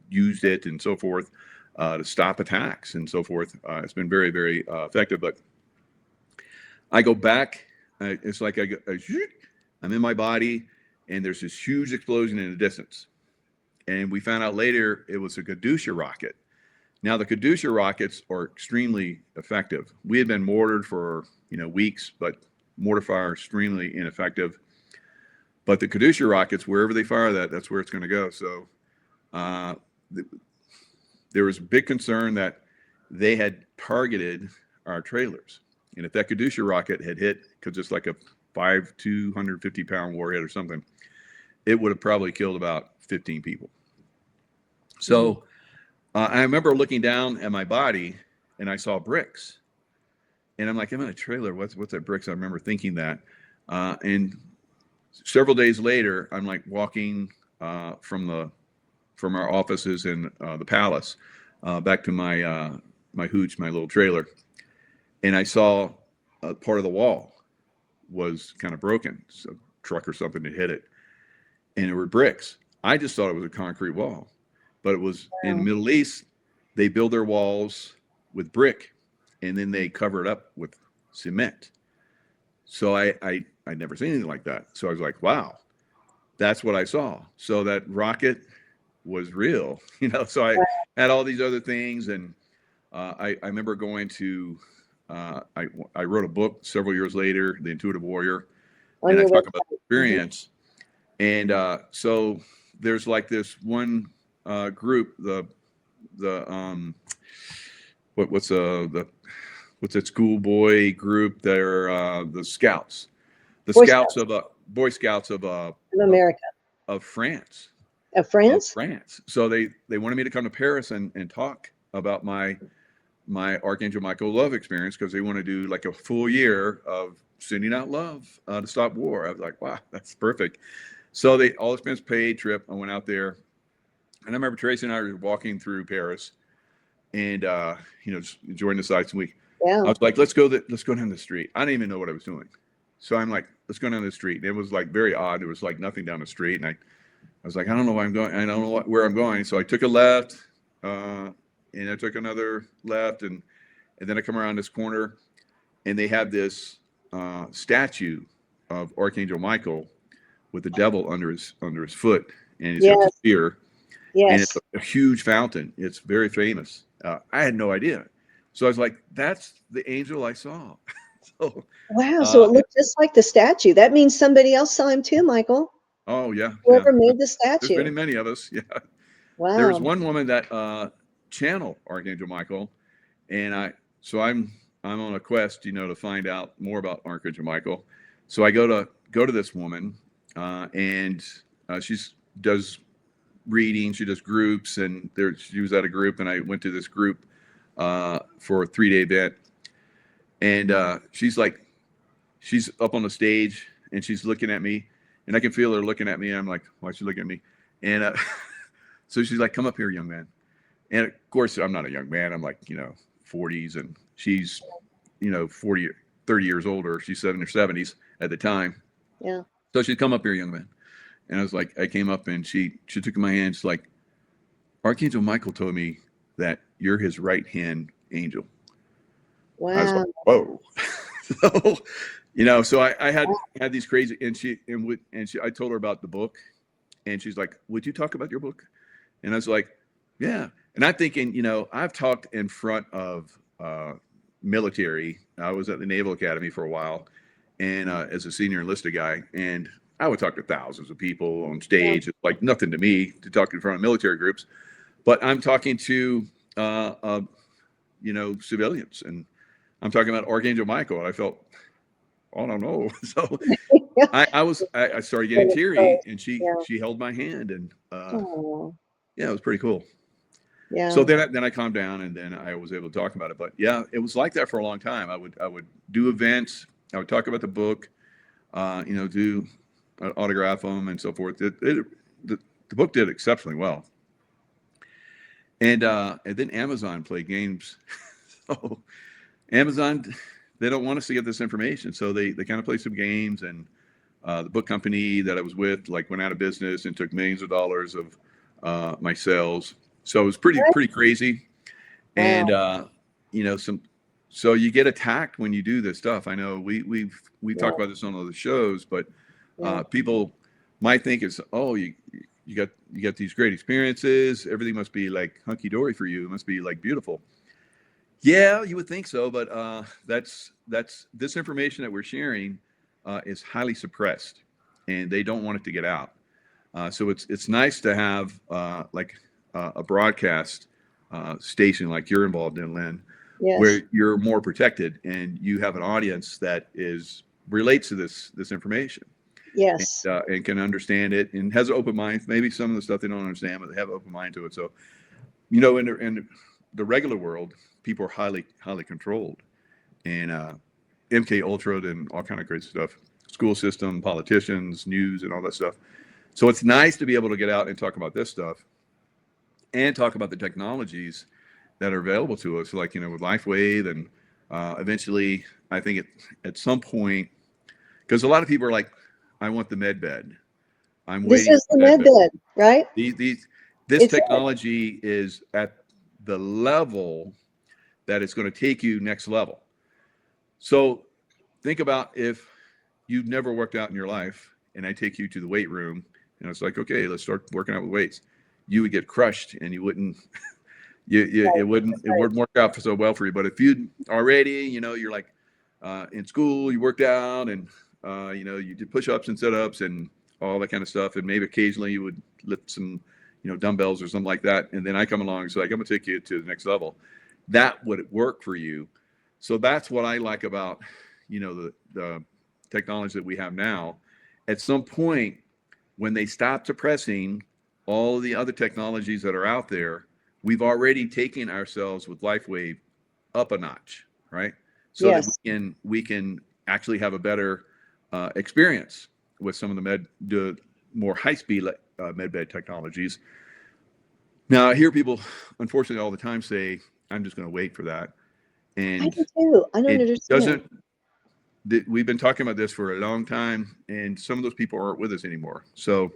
used it and so forth to stop attacks and so forth. It's been very, very effective. But I go back. It's like I'm in my body, and there's this huge explosion in the distance. And we found out later it was a Kadusha rocket. Now, the Kadusha rockets are extremely effective. We had been mortared for weeks, but mortar fire extremely ineffective. But the Kadusha rockets, wherever they fire that's where it's going to go. So there was a big concern that they had targeted our trailers. And if that Kadusha rocket had hit, because it's like a 250-pound warhead or something, it would have probably killed about 15 people. So I remember looking down at my body, and I saw bricks. And I'm like, I'm in a trailer. What's that bricks? I remember thinking that. And several days later, I'm like walking from our offices in the palace back to my hooch, my little trailer, and I saw a part of the wall was kind of broken. So a truck or something had hit it, and there were bricks. I just thought it was a concrete wall, but it was in the Middle East. They build their walls with brick, and then they cover it up with cement. So I'd never seen anything like that. So I was like, wow, that's what I saw. So that rocket was real, so I had all these other things. And I remember going to, I wrote a book several years later, The Intuitive Warrior, and I talk about the experience. And so there's like this one group, what's that schoolboy group? They're the Scouts, Boy Scouts of Boy Scouts of America, of France. Of France. So they wanted me to come to Paris and talk about my Archangel Michael love experience, because they want to do like a full year of sending out love to stop war. I was like, wow, that's perfect. So they all expense paid trip. I went out there, and I remember Tracy and I were walking through Paris, and just enjoying the sights. And I was like, let's go down the street. I didn't even know what I was doing, so I'm like, let's go down the street. And it was like very odd. There was like nothing down the street, and I was like, I don't know where I'm going. I don't know where I'm going. So I took a left, and I took another left, and then I come around this corner, and they have this statue of Archangel Michael with the devil under his foot, and he's got a spear. Yes. And it's a huge fountain. It's very famous. I had no idea. So I was like, that's the angel I saw. So, wow. So it looked just like the statue. That means somebody else saw him too, Michael. Oh, yeah. Whoever made the statue. There's many of us. Yeah. Wow. There was one woman that channeled Archangel Michael. And I'm on a quest, to find out more about Archangel Michael. So I go to this woman, and she does reading. She does groups, and she was at a group, and I went to this group for a 3-day event. And she's up on the stage, and she's looking at me, and I can feel her looking at me. And I'm like, why is she looking at me? And so she's like, come up here, young man. And of course, I'm not a young man. I'm like, 40s, and she's, 30 years older. She's in her 70s at the time. Yeah. So she'd come up here, young man. And I was like, I came up, and she took my hand. She's like, Archangel Michael told me that you're his right-hand angel. Wow. I was like, whoa. So, so I had these crazy, and I told her about the book, and she's like, would you talk about your book? And I was like, yeah. And I'm thinking, I've talked in front of military. I was at the Naval Academy for a while, and as a senior enlisted guy, and I would talk to thousands of people on stage. It's like nothing to me to talk in front of military groups, but I'm talking to civilians, and I'm talking about Archangel Michael, and I felt, I don't know. So I started getting teary, and she held my hand, and it was pretty cool. Yeah. So then I calmed down, and then I was able to talk about it. But yeah, it was like that for a long time. I would do events. I would talk about the book, do autograph them and so forth. The book did exceptionally well. And then Amazon played games. So Amazon, they don't want us to get this information. So they kind of play some games, and The book company that I was with like went out of business and took millions of dollars of my sales. So it was pretty crazy. Wow. And so you get attacked when you do this stuff. I know we've Yeah. talked about this on other shows, but Yeah. people might think it's, oh, you got these great experiences, everything must be like hunky dory for you, it must be like beautiful. Yeah, you would think so, but that's this information that we're sharing is highly suppressed, and they don't want it to get out. So it's nice to have a broadcast station like you're involved in, Lynn, Yes. where you're more protected and you have an audience that is relates to this information, Yes. and can understand it and has an open mind. Maybe some of the stuff they don't understand, but they have an open mind to it. So in the regular world, people are highly controlled, and MK Ultra and all kind of great stuff, school system, politicians, news, and all that stuff. So it's nice to be able to get out and talk about this stuff and talk about the technologies that are available to us, like, with LifeWave. And eventually, I think at some point, because a lot of people are like, I want the med bed. I'm This waiting is for the the med med bed. bed, right? This It's technology is at the level that it's going to take you next level. So think about if you've never worked out in your life and I take you to the weight room and it's like, okay, let's start working out with weights. You would get crushed and you wouldn't, it wouldn't work out so well for you. But if you'd already, you're like in school, you worked out and, you did push-ups and sit-ups and all that kind of stuff. And maybe occasionally you would lift some, dumbbells or something like that. And then I come along and say, like, I'm going to take you to the next level. That would work for you. So that's what I like about, the technology that we have now. At some point, when they stop suppressing all of the other technologies that are out there, we've already taken ourselves with LifeWave up a notch, right? So yes. that we can actually have a better experience with some of the more high-speed med bed technologies. Now, I hear people, unfortunately, all the time say, "I'm just going to wait for that," I and do too. I don't it understand. we've been talking about this for a long time, and some of those people aren't with us anymore. So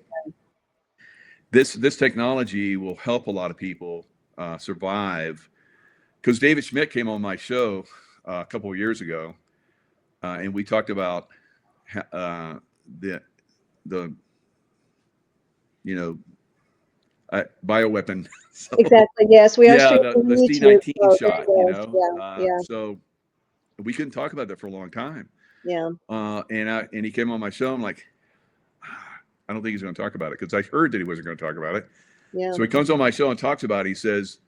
this technology will help a lot of people survive. Because David Schmidt came on my show a couple of years ago, and we talked about the bioweapon. So, Exactly. Yes, we are yeah, streaming the on YouTube. C-19 So there shot. it goes. Yeah. So we couldn't talk about that for a long time. Yeah. And he came on my show. I'm like, I don't think he's going to talk about it because I heard that he wasn't going to talk about it. Yeah. So he comes on my show and talks about it. He says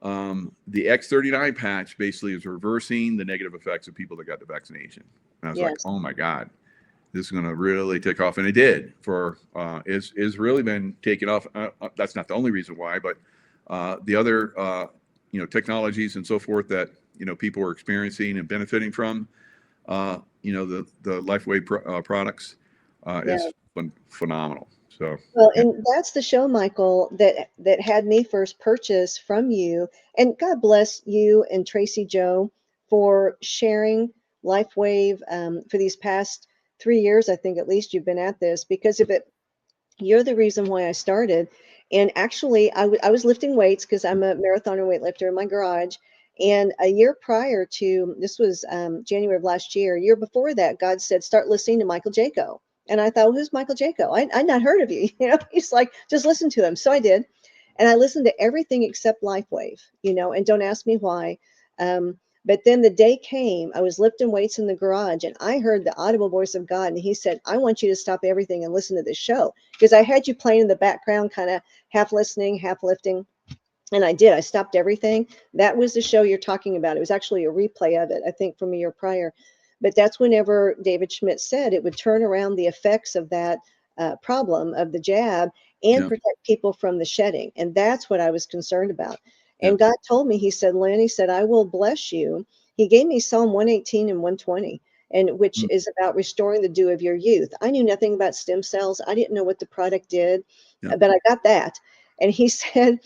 the X39 patch basically is reversing the negative effects of people that got the vaccination. And I was like, Yes. oh my God, this is going to really take off. And it did. It's really been taken off. That's not the only reason why, but the other technologies and so forth that people are experiencing and benefiting from, the LifeWave products is phenomenal. So Well, and that's the show, Michael, that had me first purchase from you. And God bless you and Tracy Joe for sharing LifeWave for these past 3 years. I think at least you've been at this because of it. You're the reason why I started. And actually, I was lifting weights because I'm a marathoner weightlifter in my garage. And a year prior to this was January of last year, year before that, God said, start listening to Michael Jaco. And I thought, well, who's Michael Jaco? I'd not heard of you. He's like, just listen to him. So I did. And I listened to everything except LifeWave, and don't ask me why. But then the day came, I was lifting weights in the garage and I heard the audible voice of God. And he said, I want you to stop everything and listen to this show. Because I had you playing in the background, kind of half listening, half lifting. And I did. I stopped everything. That was the show you're talking about. It was actually a replay of it, I think, from a year prior. But that's whenever David Schmidt said it would turn around the effects of that problem of the jab and protect people from the shedding. And that's what I was concerned about. And God told me, he said, Lynn, he said, I will bless you. He gave me Psalm 118 and 120, and which is about restoring the dew of your youth. I knew nothing about stem cells. I didn't know what the product did, but I got that. And he said,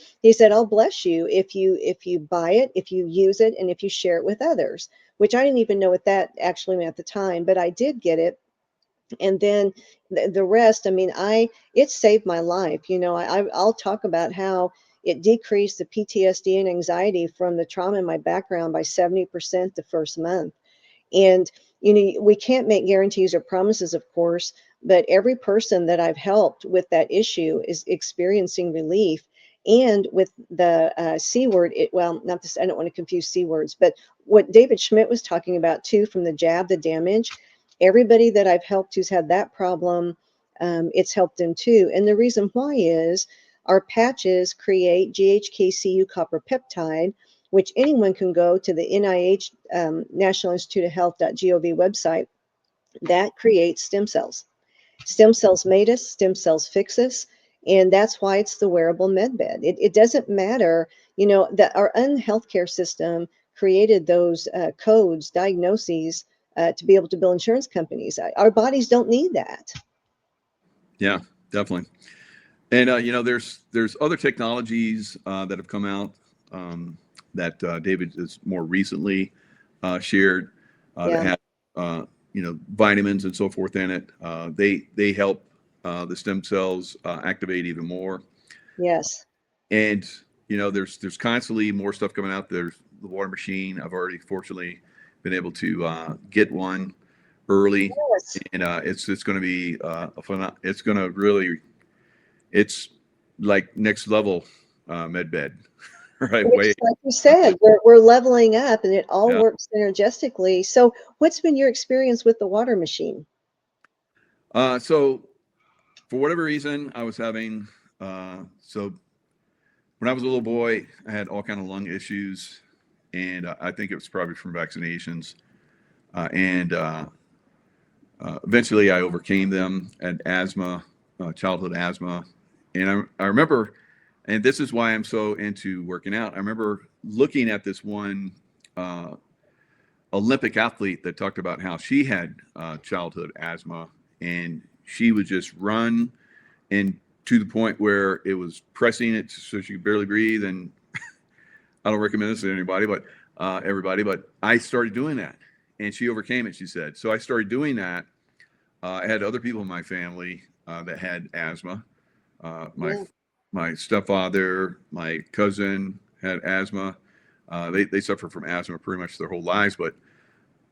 I'll bless you if you buy it, if you use it, and if you share it with others, which I didn't even know what that actually meant at the time, but I did get it. And then the rest, I mean, it saved my life. I'll talk about how it decreased the PTSD and anxiety from the trauma in my background by 70% the first month. And, we can't make guarantees or promises, of course, but every person that I've helped with that issue is experiencing relief. And with the C word, well, not this, I don't want to confuse C words, but what David Schmidt was talking about too, from the jab, the damage, everybody that I've helped who's had that problem, it's helped them too. And the reason why is our patches create GHKCU copper peptide, which anyone can go to the NIH, National Institute of Health.gov website, that creates stem cells. Stem cells made us, stem cells fix us, and that's why it's the wearable med bed. It doesn't matter, that our healthcare system created those codes, diagnoses, to be able to bill insurance companies. Our bodies don't need that. Yeah, definitely. And there's other technologies that have come out that David has more recently shared that have vitamins and so forth in it. They help the stem cells activate even more. Yes. And there's constantly more stuff coming out. There's the water machine. I've already fortunately been able to get one early, Yes. and it's going to be it's going to really, it's like next level med bed, right? Which, like you said, we're leveling up, and it all Yeah. works synergistically. So, what's been your experience with the water machine? So for whatever reason, I was having so when I was a little boy, I had all kind of lung issues, and I think it was probably from vaccinations. And eventually, I overcame them. I had asthma, childhood asthma, and I remember, and this is why I'm so into working out. I remember looking at this one Olympic athlete that talked about how she had childhood asthma, and she would just run, and to the point where it was pressing it so she could barely breathe. And I don't recommend this to anybody, but everybody. But I started doing that, and she overcame it. She said. So I started doing that. I had other people in my family that had asthma. My stepfather, my cousin had asthma. They suffer from asthma pretty much their whole lives, but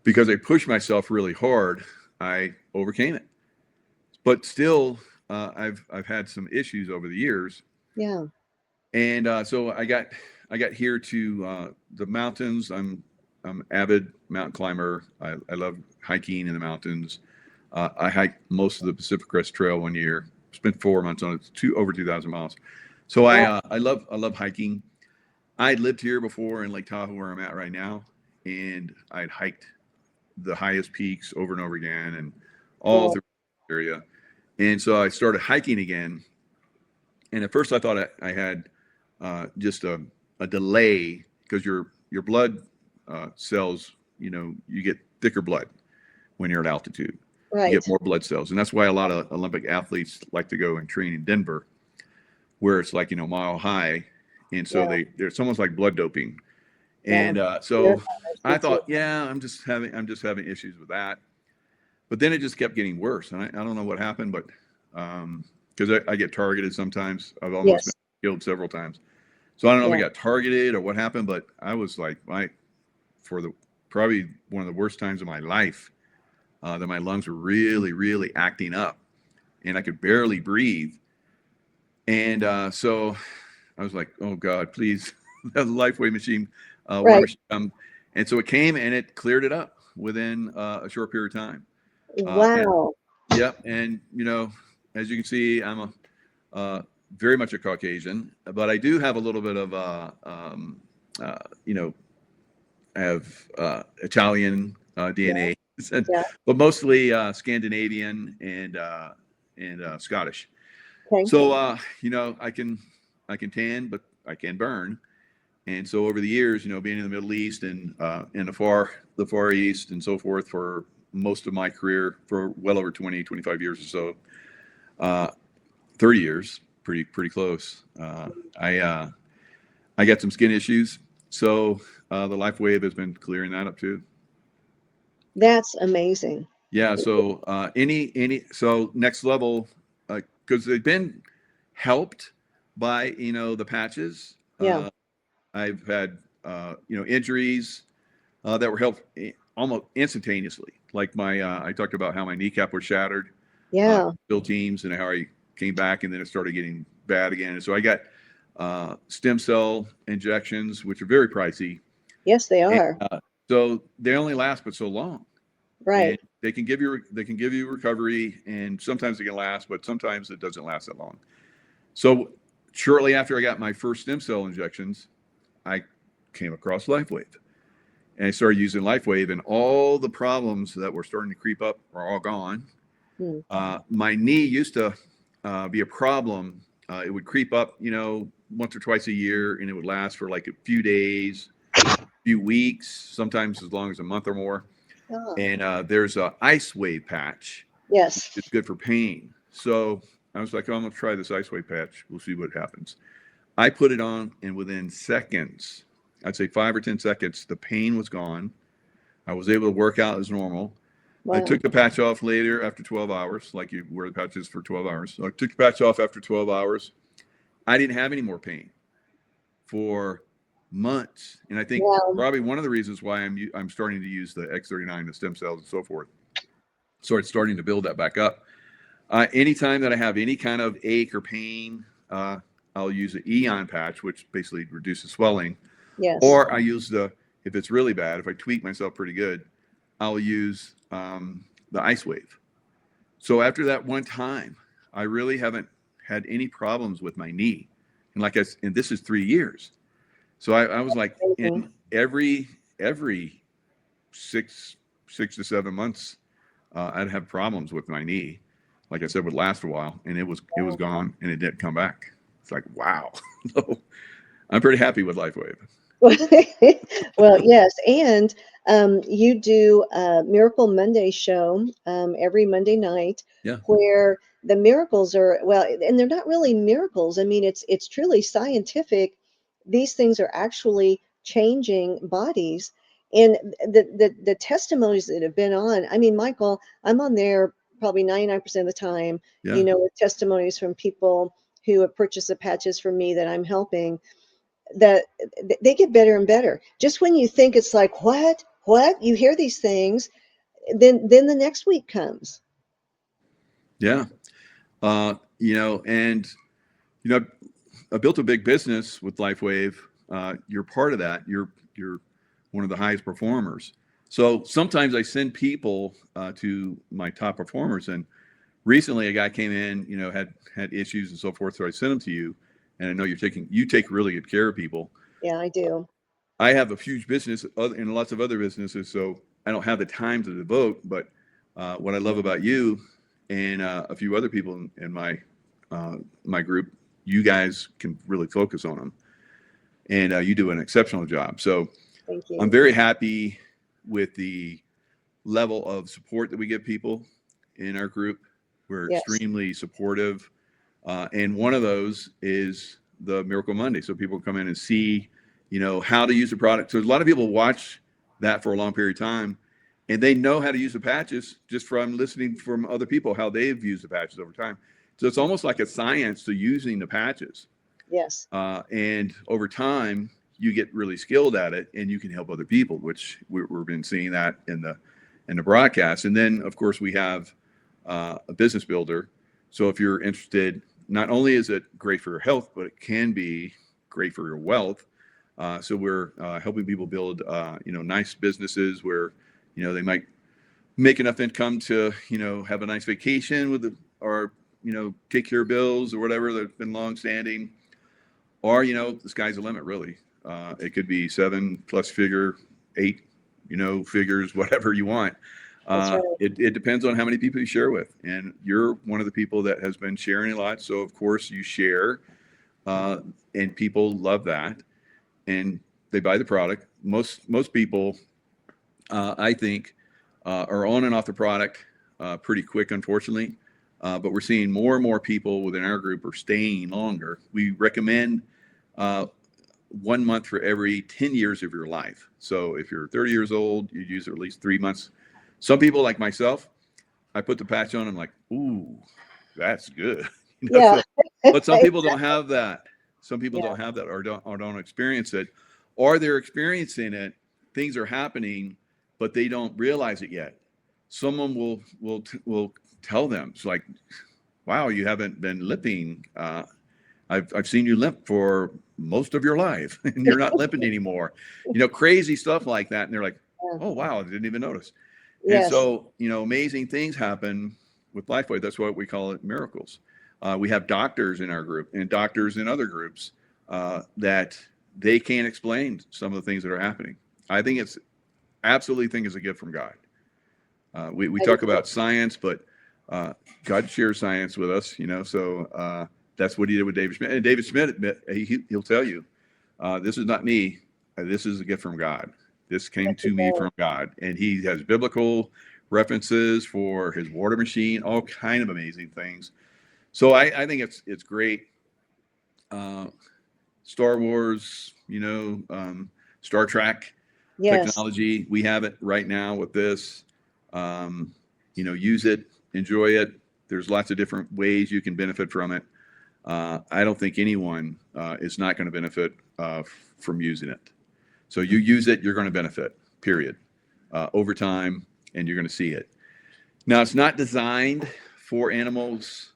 because I pushed myself really hard, I overcame it. But still, I've had some issues over the years. Yeah. And so I got here to the mountains. I'm avid mountain climber. I love hiking in the mountains. I hiked most of the Pacific Crest Trail one year. Spent 4 months on it. Over 2,000 miles. So I love hiking. I lived here before in Lake Tahoe, where I'm at right now, and I'd hiked the highest peaks over and over again, and all through the area. And so I started hiking again. And at first, I thought I had just a delay, because your blood cells, you get thicker blood when you're at altitude. Right. You get more blood cells, and that's why a lot of Olympic athletes like to go and train in Denver, where it's like mile high, and so it's almost like blood doping. And so I thought, I'm just having issues with that. But then it just kept getting worse, and I don't know what happened, but because I get targeted sometimes. I've almost been killed several times. So I don't know if I got targeted or what happened, but I was like, for probably one of the worst times of my life, that my lungs were really, really acting up, and I could barely breathe. And so I was like, oh God, please, the Lifeway machine, water machine come. And so it came, and it cleared it up within a short period of time. Wow. And as you can see, I'm very much a Caucasian, but I do have a little bit of I have Italian DNA, but mostly Scandinavian and Scottish. Okay. So I can tan, but I can burn. And so over the years, being in the Middle East and in the Far East and so forth for most of my career, for well over 20, 25 years or so, 30 years, pretty close. I got some skin issues, so the Life Wave has been clearing that up too. That's amazing. Yeah. So so next level, because they've been helped by, the patches. Yeah. I've had, injuries that were helped almost instantaneously. Like I talked about how my kneecap was shattered, Yeah. build teams, and how I came back, and then it started getting bad again. And so I got stem cell injections, which are very pricey. Yes, they And, are. so they only last but so long, and Right. they can give you recovery, and sometimes it can last, but sometimes it doesn't last that long. So shortly after I got my first stem cell injections, I came across LifeWave, and I started using LifeWave, and all the problems that were starting to creep up are all gone. Hmm. My knee used to be a problem. It would creep up, once or twice a year, and it would last for like a few days, few weeks, sometimes as long as a month or more. Ah, And there's a ice wave patch. yes. It's good for pain. So I was like, oh, I'm gonna try this ice wave patch. We'll see what happens. I put it on, and within seconds, I'd say 5 or 10 seconds, the pain was gone. I was able to work out as normal. I Wow. took the patch off later after 12 hours, like you wear the patches for 12 hours. So I took the patch off after 12 hours. I didn't have any more pain for months. And I think Wow. probably one of the reasons why I'm starting to use the X39, the stem cells, and so forth. So it's starting to build that back up. Anytime that I have any kind of ache or pain, I'll use an Eon patch, which basically reduces swelling. Yes. Or I use if it's really bad, if I tweak myself pretty good, I'll use the ice wave. So after that one time, I really haven't had any problems with my knee. And this is 3 years. So I was like, Amazing. in every six to 7 months, I'd have problems with my knee. Like I said, would last a while, and it was gone, and it didn't come back. It's like, wow. So I'm pretty happy with LifeWave. Well, yes, and you do a Miracle Monday show every Monday night Yeah, where the miracles are, well, and they're not really miracles. I mean, it's truly scientific. These things are actually changing bodies, and the testimonies that have been on. I mean, Michael, I'm on there probably 99% of the time. yeah, With testimonies from people who have purchased the patches from me that I'm helping that they get better and better. Just when you think it's like, what? You hear these things, then the next week comes. yeah. And you know, I built a big business with LifeWave. You're part of that. You're one of the highest performers. So sometimes I send people to my top performers. And recently, a guy came in, had issues and so forth. So I sent him to you. And I know you take really good care of people. Yeah, I do. I have a huge business and lots of other businesses, so I don't have the time to devote. But what I love about you and a few other people in my group, you guys can really focus on them, and you do an exceptional job. So Thank I'm you. very happy with the level of support that we give people in our group. We're Yes. extremely supportive, and one of those is the Miracle Monday. So people come in and see, how to use the product. So a lot of people watch that for a long period of time, and they know how to use the patches just from listening from other people how they've used the patches over time. So it's almost like a science to using the patches. Yes. And over time, you get really skilled at it, and you can help other people, which we've been seeing that in the broadcast. And then, of course, we have a business builder. So if you're interested, not only is it great for your health, but it can be great for your wealth. So we're helping people build, nice businesses where, they might make enough income to, have a nice vacation or, take care of bills or whatever that's been long-standing. Or, the sky's the limit, really. It could be 7+ figure, 8, figures, whatever you want. That's right. It depends on how many people you share with. And you're one of the people that has been sharing a lot. So, of course, you share, and people love that. And they buy the product. Most people, I think, are on and off the product pretty quick, unfortunately. But we're seeing more and more people within our group are staying longer. We recommend 1 month for every 10 years of your life. So if you're 30 years old, you use it at least 3 months. Some people, like myself, I put the patch on. I'm like, ooh, that's good. Yeah. So, but some people don't have that. Some people Yeah. don't have that, or don't experience it, or they're experiencing it. Things are happening, but they don't realize it yet. Someone will tell them. It's like, wow, you haven't been limping. I've seen you limp for most of your life, and you're not limping anymore. Crazy stuff like that. And they're like, Yeah. oh wow, I didn't even notice. And Yes. so, amazing things happen with Lifeway. That's what we call it, miracles. We have doctors in our group and doctors in other groups that they can't explain some of the things that are happening. I think absolutely think it's a gift from God. We talk about science, but God shares science with us, so that's what he did with David Schmidt. And David Schmidt, he'll tell you, this is not me. This is a gift from God. This came to me from God. And he has biblical references for his water machine, all kind of amazing things. So I think it's great. Star Wars, Star Trek technology. We have it right now with this. Use it, enjoy it. There's lots of different ways you can benefit from it. I don't think anyone is not going to benefit from using it. So you use it, you're going to benefit, period, over time, and you're going to see it. Now, it's not designed for animals,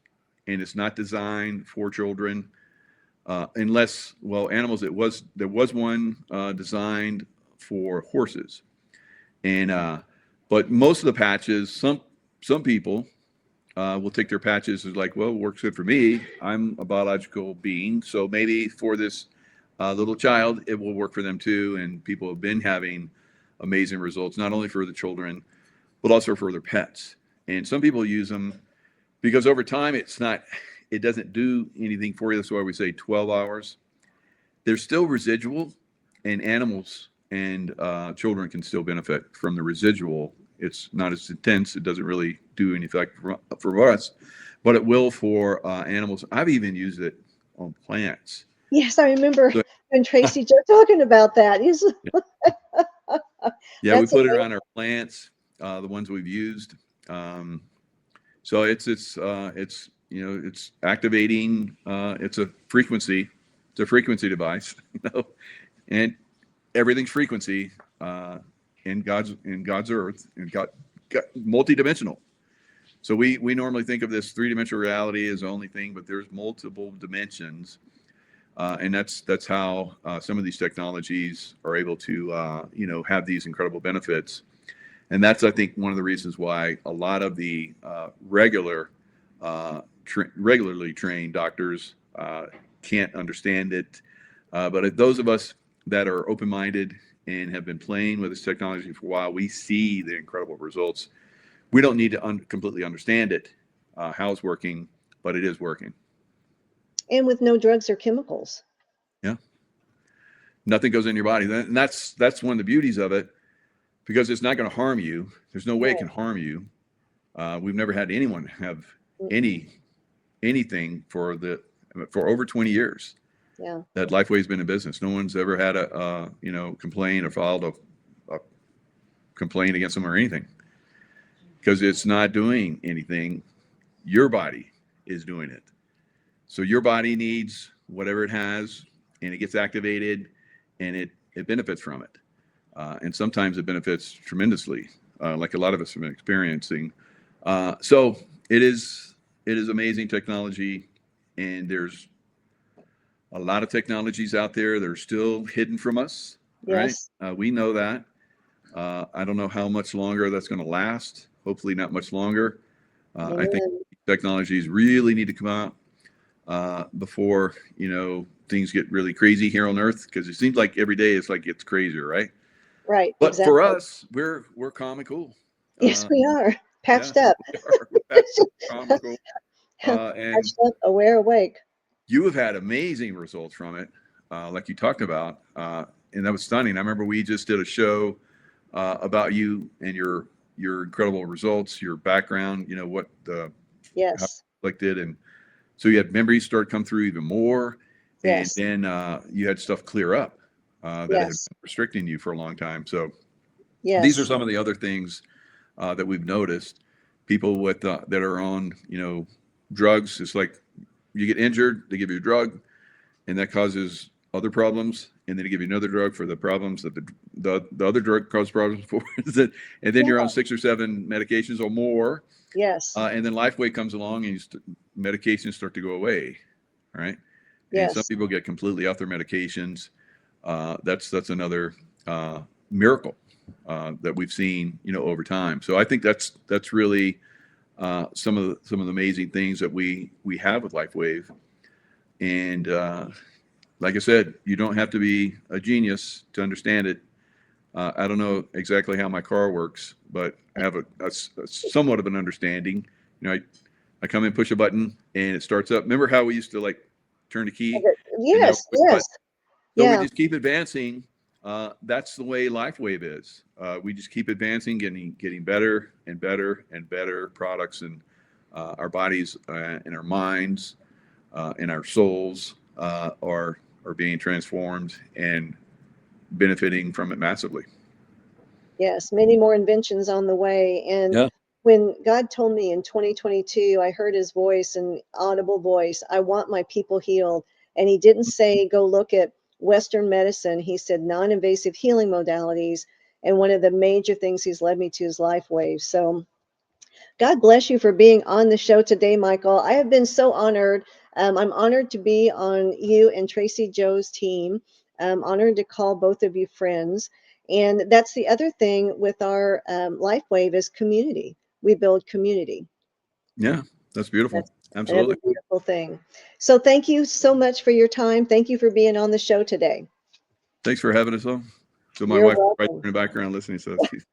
and it's not designed for children, unless, animals, there was one designed for horses. And but most of the patches, some people will take their patches as like, well, it works good for me. I'm a biological being, so maybe for this little child, it will work for them too. And people have been having amazing results, not only for the children, but also for their pets. And some people use them because over time, it doesn't do anything for you. That's why we say 12 hours. There's still residual, and animals and children can still benefit from the residual. It's not as intense. It doesn't really do any effect for us, but it will for animals. I've even used it on plants. Yes, I remember So, when Tracy just talking about that. yeah, we put it on our plants, the ones we've used. So it's activating. It's a frequency. It's a frequency device, and everything's frequency in God's earth, and God multidimensional. So we normally think of this three-dimensional reality as the only thing, but there's multiple dimensions, and that's how some of these technologies are able to have these incredible benefits. And that's, I think, one of the reasons why a lot of the regularly trained doctors can't understand it. But those of us that are open-minded and have been playing with this technology for a while, we see the incredible results. We don't need to completely understand it, how it's working, but it is working. And with no drugs or chemicals. Yeah. Nothing goes in your body. And that's one of the beauties of it, because it's not going to harm you. There's no way it can harm you. We've never had anyone have anything for over 20 years. Yeah. That Lifeway's been in business. No one's ever had a complaint or filed a complaint against them or anything, because it's not doing anything. Your body is doing it. So your body needs whatever it has, and it gets activated, and it benefits from it. And sometimes it benefits tremendously, like a lot of us have been experiencing. So it is amazing technology, and there's a lot of technologies out there that are still hidden from us. Yes. Right? We know that. I don't know how much longer that's going to last. Hopefully not much longer. I think technologies really need to come out before, things get really crazy here on Earth, because it seems like every day it's like it's crazier, right? Right. But exactly. for us, we're calm and cool. Yes, we are. Patched up. We are. We're calm and cool. And Patched up, aware, awake. you have had amazing results from it, like you talked about, and that was stunning. I remember we just did a show about you and your incredible results, your background, what how Yes. afflicted, and so you had memories start come through even more, Yes. and then you had stuff clear up that had been restricting you for a long time. So Yes. these are some of the other things that we've noticed. people with that are on, drugs. It's like you get injured, they give you a drug, and that causes other problems, and then they give you another drug for the problems that the other drug caused problems for, and then you're on 6 or 7 medications or more. Yes. And then LifeWay comes along, and medications start to go away, right? Yes. And some people get completely off their medications. That's another miracle that we've seen, over time. So I think that's really some of the amazing things that we have with LifeWave. And like I said, you don't have to be a genius to understand it. I don't know exactly how my car works, but I have a somewhat of an understanding. I come in, push a button, and it starts up. Remember how we used to like turn the key? Yes, yes. So we just keep advancing. That's the way LifeWave is. We just keep advancing, getting better and better and better products, and our bodies and our minds and our souls are being transformed and benefiting from it massively. Yes, many more inventions on the way. And when God told me in 2022, I heard his voice, an audible voice, I want my people healed. And he didn't say, go look at Western medicine. He said non-invasive healing modalities. And one of the major things he's led me to is LifeWave. So God bless you for being on the show today, Michael. I have been so honored. I'm honored to be on you and Tracy Joe's team. I'm honored to call both of you friends. And that's the other thing with our LifeWave is community. We build community. Yeah, that's beautiful. That's absolutely a beautiful thing. So thank you so much for your time. Thank you for being on the show today. Thanks for having us on. So my You're wife welcome. right in the background listening, so she's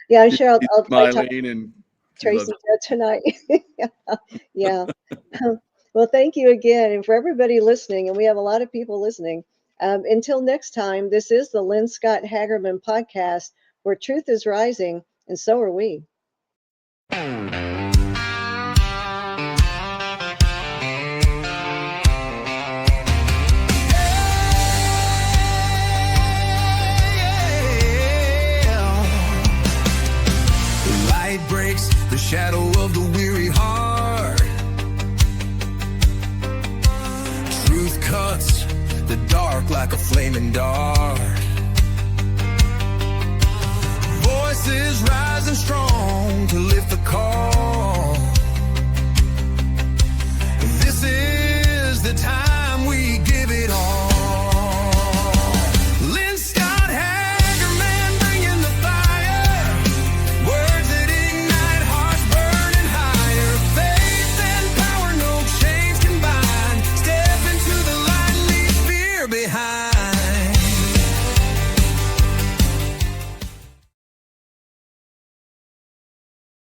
yeah, I'm sure I'll smiling and Tracy tonight. Yeah. Well, thank you again. And for everybody listening, and we have a lot of people listening, until next time, this is the Lynn Scott Hagerman podcast, where truth is rising, and so are we. Breaks the shadow of the weary heart. Truth cuts the dark like a flaming dart. Voices rising strong to lift the call.